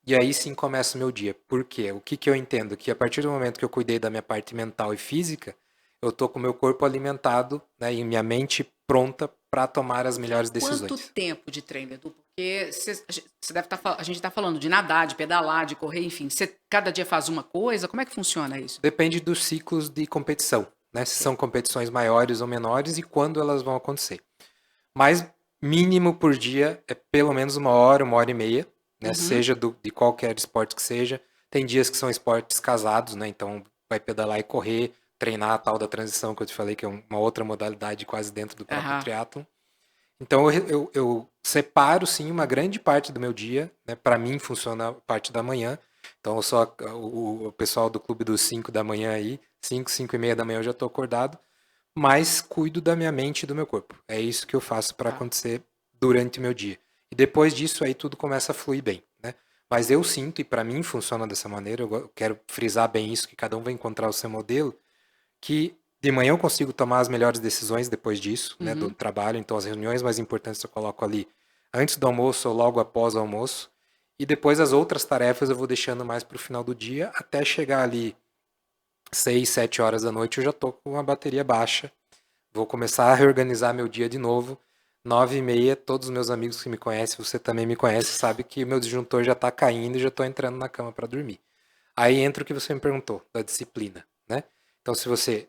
e aí sim começa o meu dia. Por quê? O que que eu entendo? Que a partir do momento que eu cuidei da minha parte mental e física, eu tô com o meu corpo alimentado, né, e minha mente pronta para tomar as melhores Quanto decisões. tempo de treino, Edu? Porque você deve estar, a gente está falando de nadar, de pedalar, de correr, enfim. Você cada dia faz uma coisa? Como é que funciona isso? Depende dos ciclos de competição, né? Se são competições maiores ou menores e quando elas vão acontecer. Mas mínimo por dia é pelo menos 1 hora e meia, né? Seja de qualquer esporte que seja. Tem dias que são esportes casados, né? Então vai pedalar e correr, treinar a tal da transição que eu te falei, que é uma outra modalidade quase dentro do próprio triatlon. Então eu separo sim uma grande parte do meu dia, né? Para mim funciona a parte da manhã. Então eu sou o pessoal do clube dos 5 da manhã aí, 5 e meia da manhã eu já estou acordado, mas cuido da minha mente e do meu corpo. É isso que eu faço para acontecer durante o meu dia. E depois disso aí tudo começa a fluir bem, né? Mas eu sinto, e para mim funciona dessa maneira, eu quero frisar bem isso, que cada um vai encontrar o seu modelo, que de manhã eu consigo tomar as melhores decisões depois disso, né, do trabalho. Então as reuniões mais importantes eu coloco ali antes do almoço ou logo após o almoço. E depois as outras tarefas eu vou deixando mais para o final do dia, até chegar ali 6, 7 horas da noite eu já tô com uma bateria baixa. Vou começar a reorganizar meu dia de novo. 9h30, todos os meus amigos que me conhecem, você também me conhece, sabe que o meu disjuntor já tá caindo e já tô entrando na cama para dormir. Aí entra o que você me perguntou, da disciplina, né? Então se você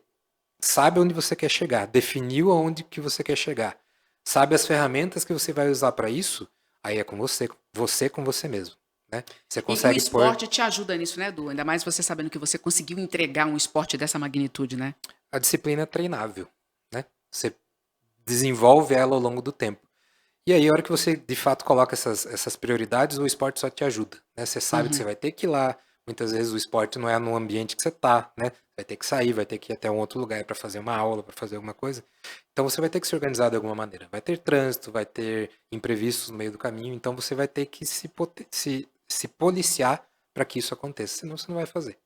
sabe onde você quer chegar, definiu aonde que você quer chegar, sabe as ferramentas que você vai usar para isso, aí é com você com você mesmo, né? Você E o consegue esporte te ajuda nisso, né, Edu? Ainda mais você sabendo que você conseguiu entregar um esporte dessa magnitude, né? A disciplina é treinável, né? Você desenvolve ela ao longo do tempo. E aí, a hora que você de fato coloca essas prioridades, o esporte só te ajuda, né? Você sabe que você vai ter que ir lá. Muitas vezes o esporte não é no ambiente que você tá, né? Vai ter que sair, vai ter que ir até um outro lugar para fazer uma aula, para fazer alguma coisa. Então você vai ter que se organizar de alguma maneira. Vai ter trânsito, vai ter imprevistos no meio do caminho. Então você vai ter que se policiar para que isso aconteça, senão você não vai fazer.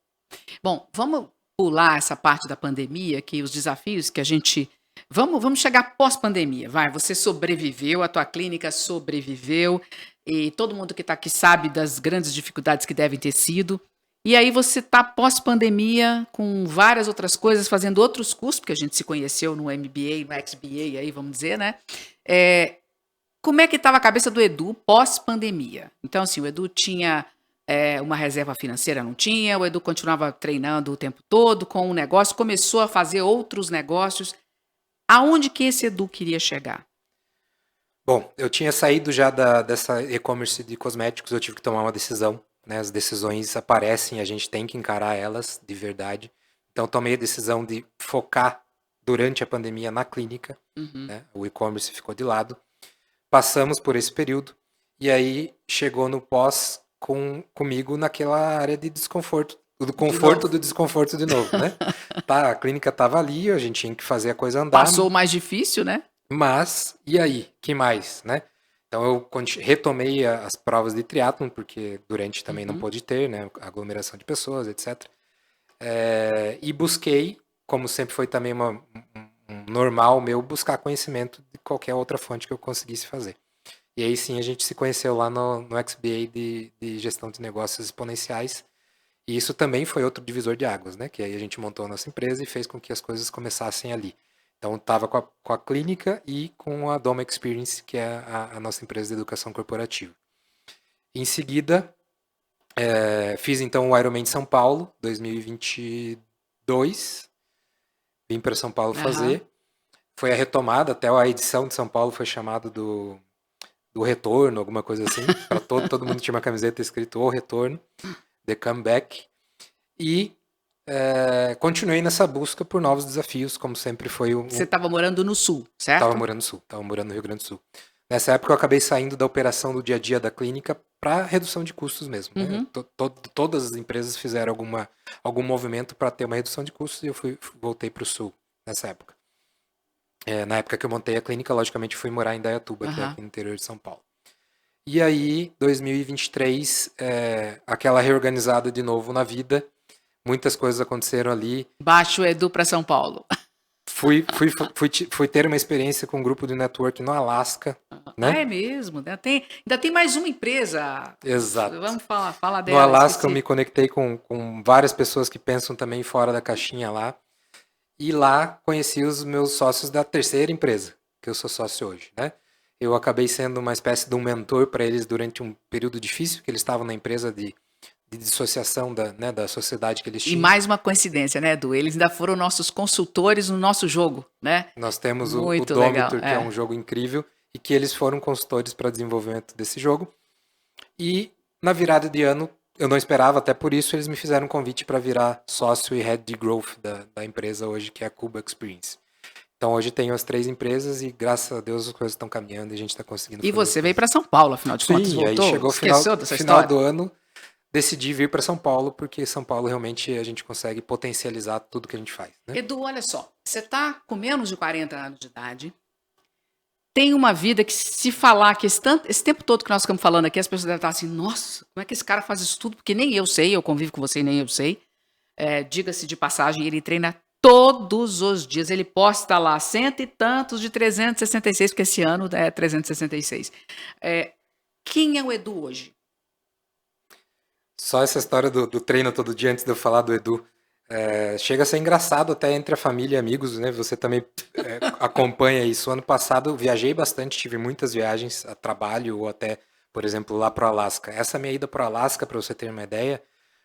Bom, vamos pular essa parte da pandemia, que os desafios que a gente. Vamos chegar pós-pandemia, vai. Você sobreviveu, a tua clínica sobreviveu, e todo mundo que está aqui sabe das grandes dificuldades que devem ter sido. E aí você está pós-pandemia com várias outras coisas, fazendo outros cursos, porque a gente se conheceu no MBA, no XBA, aí vamos dizer, né? Como é que estava a cabeça do Edu pós-pandemia? Então, assim, o Edu tinha uma reserva financeira, não tinha, o Edu continuava treinando o tempo todo com um negócio, começou a fazer outros negócios. Aonde que esse Edu queria chegar? Bom, eu tinha saído já dessa e-commerce de cosméticos, eu tive que tomar uma decisão, né? As decisões aparecem, a gente tem que encarar elas de verdade. Então, tomei a decisão de focar durante a pandemia na clínica, né? O e-commerce ficou de lado. Passamos por esse período e aí chegou no pós comigo naquela área de desconforto, do conforto do desconforto de novo, né? Tá, a clínica estava ali, a gente tinha que fazer a coisa andar. Passou o mais difícil, né? Mas, e aí? Que mais, né? Então eu retomei as provas de triatlon, porque durante também não pôde ter, né? Aglomeração de pessoas, etc. E busquei, como sempre foi também um normal meu, buscar conhecimento de qualquer outra fonte que eu conseguisse fazer. E aí sim a gente se conheceu lá no XBA de Gestão de Negócios Exponenciais. E isso também foi outro divisor de águas, né? Que aí a gente montou a nossa empresa e fez com que as coisas começassem ali. Então estava com a clínica e com a Doma Experience, que é a nossa empresa de educação corporativa. Em seguida, fiz então o Ironman de São Paulo, 2022. Vim para São Paulo fazer. Foi a retomada, até a edição de São Paulo foi chamado do retorno, alguma coisa assim. Para todo mundo tinha uma camiseta escrito O Retorno, The Comeback. E continuei nessa busca por novos desafios, como sempre foi Você estava morando no Sul, certo? Estava morando no Sul, estava morando no Rio Grande do Sul. Nessa época eu acabei saindo da operação do dia a dia da clínica para redução de custos mesmo. Né? Todas as empresas fizeram algum movimento para ter uma redução de custos e eu voltei para o Sul nessa época. Na época que eu montei a clínica, logicamente fui morar em Indaiatuba, que é aqui no interior de São Paulo. E aí, 2023, aquela reorganizada de novo na vida, muitas coisas aconteceram ali. Baixo Edu para São Paulo. Fui ter uma experiência com um grupo de network no Alasca. Né? Ah, é mesmo? Ainda tem mais uma empresa. Exato. Vamos falar dela. No Alasca eu me conectei com várias pessoas que pensam também fora da caixinha lá. E lá conheci os meus sócios da terceira empresa, que eu sou sócio hoje. Né? Eu acabei sendo uma espécie de um mentor para eles durante um período difícil, que eles estavam na empresa de dissociação da sociedade que eles tinham. E mais uma coincidência, né, Edu? Eles ainda foram nossos consultores no nosso jogo, né? Nós temos o Domitor, que é um jogo incrível, e que eles foram consultores para desenvolvimento desse jogo. E na virada de ano, eu não esperava, até por isso eles me fizeram um convite para virar sócio e head de growth da empresa hoje, que é a Cuba Experience. Então hoje tenho as 3 empresas e graças a Deus as coisas estão caminhando e a gente está conseguindo. E você veio para São Paulo, afinal de contas, voltou? Sim, aí chegou o final do ano, decidi vir para São Paulo, porque São Paulo realmente a gente consegue potencializar tudo que a gente faz. Né? Edu, olha só, você está com menos de 40 anos de idade, tem uma vida que, se falar que esse tempo todo que nós ficamos falando aqui, as pessoas devem estar assim, nossa, como é que esse cara faz isso tudo? Porque nem eu sei, eu convivo com você e nem eu sei. Diga-se de passagem, ele treina todos os dias, ele posta lá 100 e tantos de 366, porque esse ano é 366. Quem é o Edu hoje? Só essa história do treino todo dia, antes de eu falar do Edu, chega a ser engraçado até entre a família e amigos, né? Você também acompanha isso. Ano passado eu viajei bastante, tive muitas viagens a trabalho ou até, por exemplo, lá para o Alasca. Essa minha ida para o Alasca, para você ter uma ideia,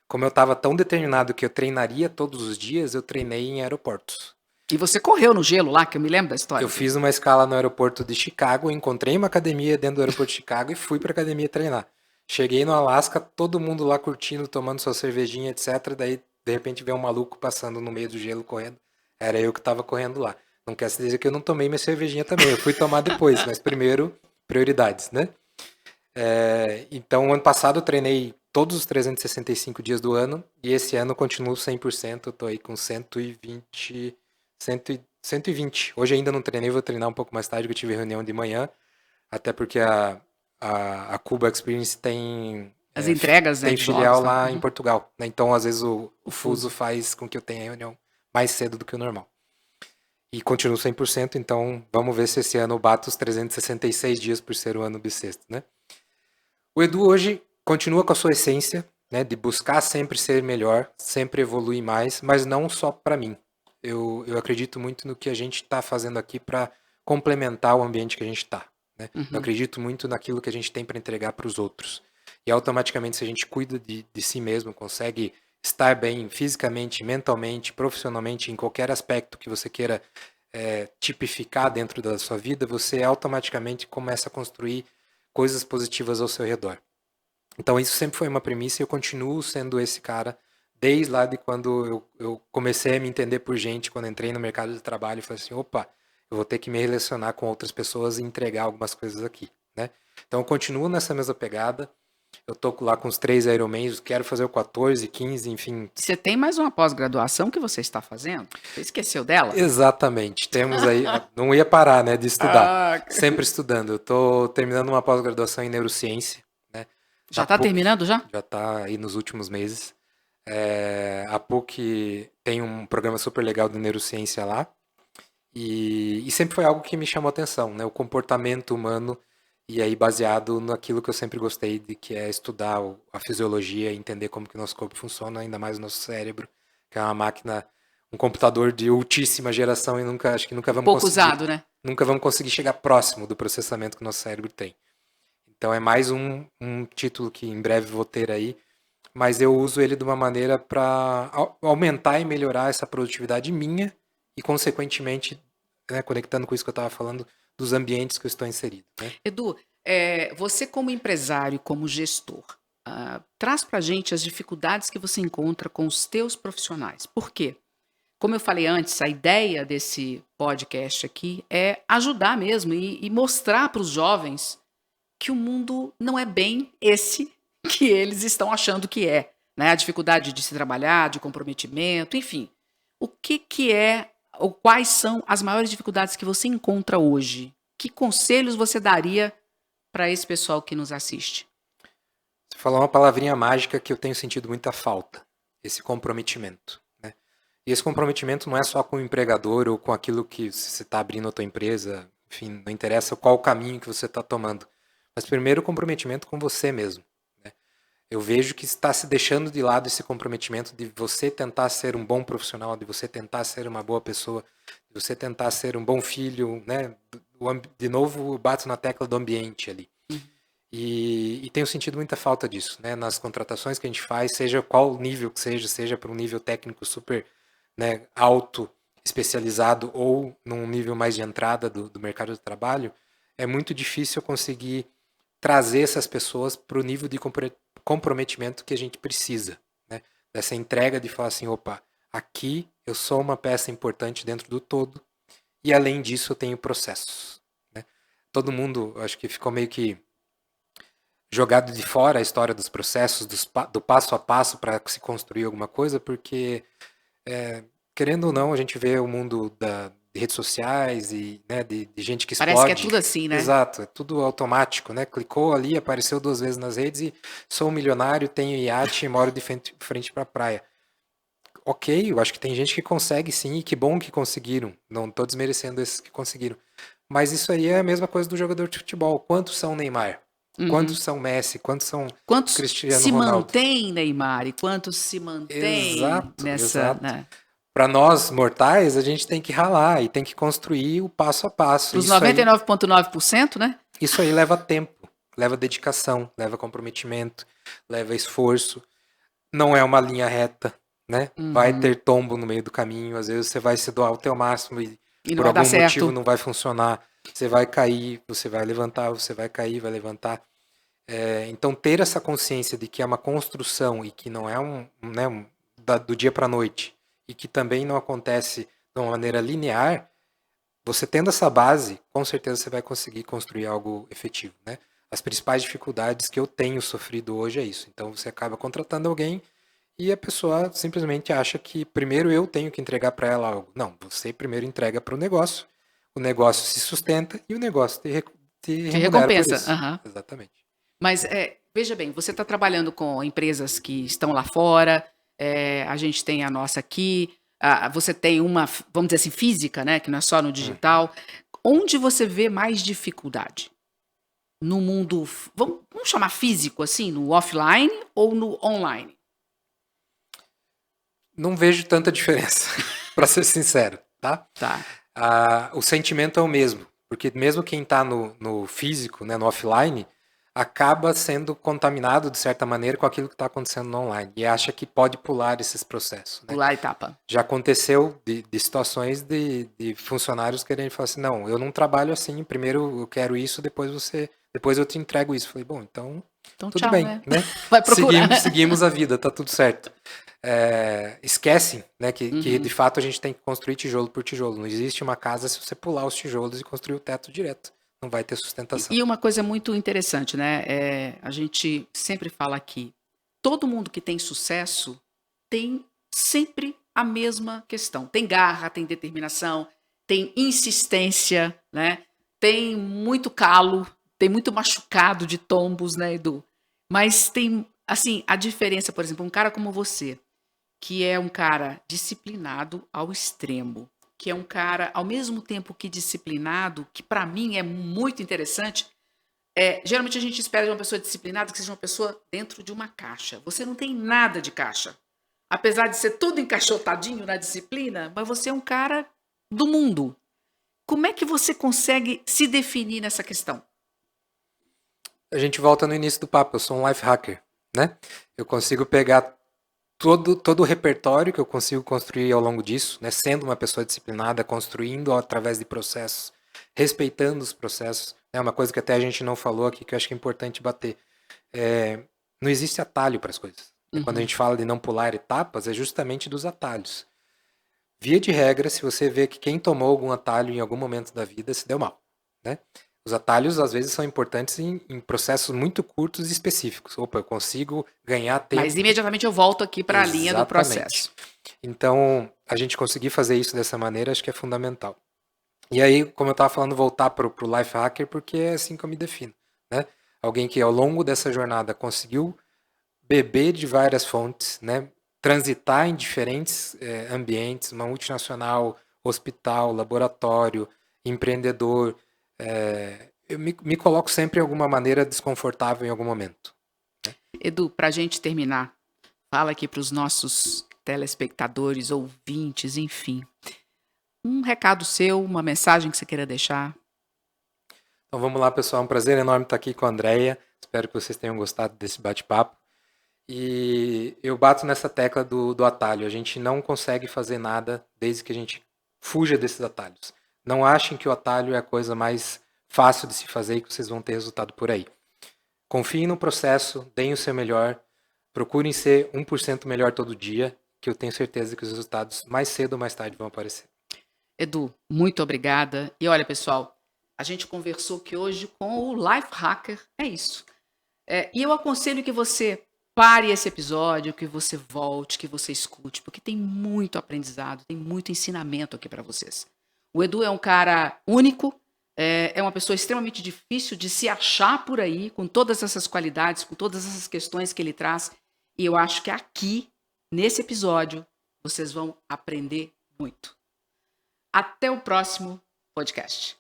como eu estava tão determinado que eu treinaria todos os dias, eu treinei em aeroportos. E você correu no gelo lá, que eu me lembro da história. Eu fiz uma escala no aeroporto de Chicago, encontrei uma academia dentro do aeroporto de Chicago e fui para a academia treinar. Cheguei no Alasca, todo mundo lá curtindo, tomando sua cervejinha, etc. Daí, de repente, veio um maluco passando no meio do gelo correndo. Era eu que estava correndo lá. Não quer dizer que eu não tomei minha cervejinha também. Eu fui tomar depois, mas primeiro, prioridades, né? Então, ano passado eu treinei todos os 365 dias do ano e esse ano eu continuo 100%. Eu tô aí com 120. Hoje ainda não treinei, vou treinar um pouco mais tarde, porque eu tive reunião de manhã. Até porque a Cuba Experience tem as entregas, tem filial lá em Portugal, né? Então às vezes o fuso faz com que eu tenha reunião mais cedo do que o normal. E continuo 100%, então vamos ver se esse ano eu bato os 366 dias por ser o ano bissexto, né? O Edu hoje continua com a sua essência, né, de buscar sempre ser melhor, sempre evoluir mais, mas não só para mim. Eu acredito muito no que a gente está fazendo aqui para complementar o ambiente que a gente está. Né? Eu acredito muito naquilo que a gente tem para entregar para os outros. E automaticamente, se a gente cuida de si mesmo, consegue estar bem fisicamente, mentalmente, profissionalmente, em qualquer aspecto que você queira tipificar dentro da sua vida, você automaticamente começa a construir coisas positivas ao seu redor. Então isso sempre foi uma premissa e eu continuo sendo esse cara desde lá de quando eu comecei a me entender por gente, quando entrei no mercado de trabalho e falei assim, opa, eu vou ter que me relacionar com outras pessoas e entregar algumas coisas aqui, né? Então eu continuo nessa mesma pegada, eu tô lá com os 3 Ironmans, quero fazer o 14, 15, enfim. Você tem mais uma pós-graduação que você está fazendo? Você esqueceu dela? Exatamente, temos aí, não ia parar, né, de estudar, Ah, sempre estudando. Eu tô terminando uma pós-graduação em neurociência, né? já Na está PUC, terminando já? já tá aí nos últimos meses. A PUC tem um programa super legal de neurociência lá, e sempre foi algo que me chamou atenção, né? O comportamento humano, e aí baseado naquilo que eu sempre gostei de, que é estudar a fisiologia, entender como que o nosso corpo funciona, ainda mais o nosso cérebro, que é uma máquina, um computador de ultíssima geração e acho que Pouco usado, né? nunca vamos conseguir chegar próximo do processamento que o nosso cérebro tem. Então é mais um título que em breve vou ter aí, mas eu uso ele de uma maneira para aumentar e melhorar essa produtividade minha e, consequentemente, né, conectando com isso que eu estava falando, dos ambientes que eu estou inserido. Né? Edu, você como empresário, como gestor, traz para a gente as dificuldades que você encontra com os teus profissionais. Por quê? Como eu falei antes, a ideia desse podcast aqui é ajudar mesmo e mostrar para os jovens que o mundo não é bem esse que eles estão achando que é, né? A dificuldade de se trabalhar, de comprometimento, enfim. O que é, ou quais são as maiores dificuldades que você encontra hoje? Que conselhos você daria para esse pessoal que nos assiste? Você falou uma palavrinha mágica que eu tenho sentido muita falta, esse comprometimento. Né? E esse comprometimento não é só com o empregador ou com aquilo que você está abrindo a tua empresa, enfim, não interessa qual o caminho que você está tomando, mas primeiro o comprometimento com você mesmo. Né? Eu vejo que está se deixando de lado esse comprometimento de você tentar ser um bom profissional, de você tentar ser uma boa pessoa, de você tentar ser um bom filho, né? De novo, bato na tecla do ambiente ali. E tenho sentido muita falta disso, né? Nas contratações que a gente faz, seja qual nível que seja para um nível técnico super, né, alto, especializado, ou num nível mais de entrada do mercado de trabalho, é muito difícil conseguir trazer essas pessoas para o nível de comprometimento que a gente precisa, né? Dessa entrega de falar assim, opa, aqui eu sou uma peça importante dentro do todo, e além disso eu tenho processos. Né? Todo mundo, acho que ficou meio que jogado de fora a história dos processos, do passo a passo para se construir alguma coisa, porque, querendo ou não, a gente vê o mundo de redes sociais e, né, de gente que Parece que é explode. tudo assim, né? Exato, é tudo automático, né? Clicou ali, apareceu 2 vezes nas redes e sou um milionário, tenho iate e moro de frente para a praia. Ok, eu acho que tem gente que consegue sim, e que bom que conseguiram. Não estou desmerecendo esses que conseguiram. Mas isso aí é a mesma coisa do jogador de futebol. Quantos são Neymar? Uhum. Quantos são Messi? Quantos são Quantos Cristiano se Ronaldo? mantém, Neymar, e quantos se mantém Exato, nessa, exato. né? Para nós mortais, a gente tem que ralar e tem que construir o passo a passo. Para os 99,9%, né? Isso aí leva tempo, leva dedicação, leva comprometimento, leva esforço. Não é uma linha reta, né? Vai Uhum. ter tombo no meio do caminho, às vezes você vai se doar o teu máximo e E não por vai dar algum motivo certo. não vai funcionar. Você vai cair, você vai levantar, você vai cair, vai levantar. Então ter essa consciência de que é uma construção e que não é do dia para a noite e que também não acontece de uma maneira linear, você tendo essa base, com certeza você vai conseguir construir algo efetivo, né? As principais dificuldades que eu tenho sofrido hoje é isso. Então você acaba contratando alguém e a pessoa simplesmente acha que primeiro eu tenho que entregar para ela algo. Não, você primeiro entrega para o negócio se sustenta e o negócio te Te remunera por recompensa. isso. Aham. Exatamente. Mas veja bem, você está trabalhando com empresas que estão lá fora, a gente tem a nossa aqui, você tem uma, vamos dizer assim, física, né? Que não é só no Uhum. digital. Onde você vê mais dificuldade? No mundo, vamos chamar físico assim, no offline ou no online? Não vejo tanta diferença, para ser sincero, tá? Tá. O sentimento é o mesmo, porque mesmo quem está no físico, né, no offline, acaba sendo contaminado de certa maneira com aquilo que está acontecendo no online e acha que pode pular esses processos, né? Pular a etapa. Já aconteceu de situações de funcionários querendo falar assim, não, eu não trabalho assim, primeiro eu quero isso, depois você depois eu te entrego isso. Falei, bom, então Então, tudo tchau, bem, né? né? Vai procurar. Seguimos a vida, tá tudo certo. Esquecem, né, que de fato a gente tem que construir tijolo por tijolo. Não existe uma casa se você pular os tijolos e construir o teto direto. Não vai ter sustentação. E uma coisa muito interessante, né? A gente sempre fala aqui, todo mundo que tem sucesso tem sempre a mesma questão. Tem garra, tem determinação, tem insistência, né? Tem muito calo, tem muito machucado de tombos, né, Edu? Mas tem, assim, a diferença, por exemplo, um cara como você, que é um cara disciplinado ao extremo, que é um cara, ao mesmo tempo que disciplinado, que para mim é muito interessante. Geralmente a gente espera de uma pessoa disciplinada que seja uma pessoa dentro de uma caixa. Você não tem nada de caixa. Apesar de ser tudo encaixotadinho na disciplina, mas você é um cara do mundo. Como é que você consegue se definir nessa questão? A gente volta no início do papo, eu sou um life hacker, né? Eu consigo pegar todo o repertório que eu consigo construir ao longo disso, né? Sendo uma pessoa disciplinada, construindo através de processos, respeitando os processos. É uma coisa que até a gente não falou aqui, que eu acho que é importante bater. Não existe atalho para as coisas. Quando a gente fala de não pular etapas, é justamente dos atalhos. Via de regra, se você vê que quem tomou algum atalho em algum momento da vida se deu mal, né? Os atalhos, às vezes, são importantes em processos muito curtos e específicos. Opa, eu consigo ganhar tempo. Mas imediatamente eu volto aqui para a linha do Exatamente. processo. Então, a gente conseguir fazer isso dessa maneira, acho que é fundamental. E aí, como eu estava falando, voltar para o life hacker, porque é assim que eu me defino, né? Alguém que ao longo dessa jornada conseguiu beber de várias fontes, né? Transitar em diferentes ambientes, uma multinacional, hospital, laboratório, empreendedor. Eu me coloco sempre em alguma maneira desconfortável em algum momento. Edu, para a gente terminar, fala aqui para os nossos telespectadores, ouvintes, enfim. Um recado seu, uma mensagem que você queira deixar. Então vamos lá, pessoal. É um prazer enorme estar aqui com a Andrea. Espero que vocês tenham gostado desse bate-papo. E eu bato nessa tecla do atalho. A gente não consegue fazer nada desde que a gente fuja desses atalhos. Não achem que o atalho é a coisa mais fácil de se fazer e que vocês vão ter resultado por aí. Confiem no processo, deem o seu melhor, procurem ser 1% melhor todo dia, que eu tenho certeza que os resultados mais cedo ou mais tarde vão aparecer. Edu, muito obrigada. E olha, pessoal, a gente conversou aqui hoje com o Life Hacker. É isso. E eu aconselho que você pare esse episódio, que você volte, que você escute, porque tem muito aprendizado, tem muito ensinamento aqui para vocês. O Edu é um cara único, é uma pessoa extremamente difícil de se achar por aí, com todas essas qualidades, com todas essas questões que ele traz. E eu acho que aqui, nesse episódio, vocês vão aprender muito. Até o próximo podcast.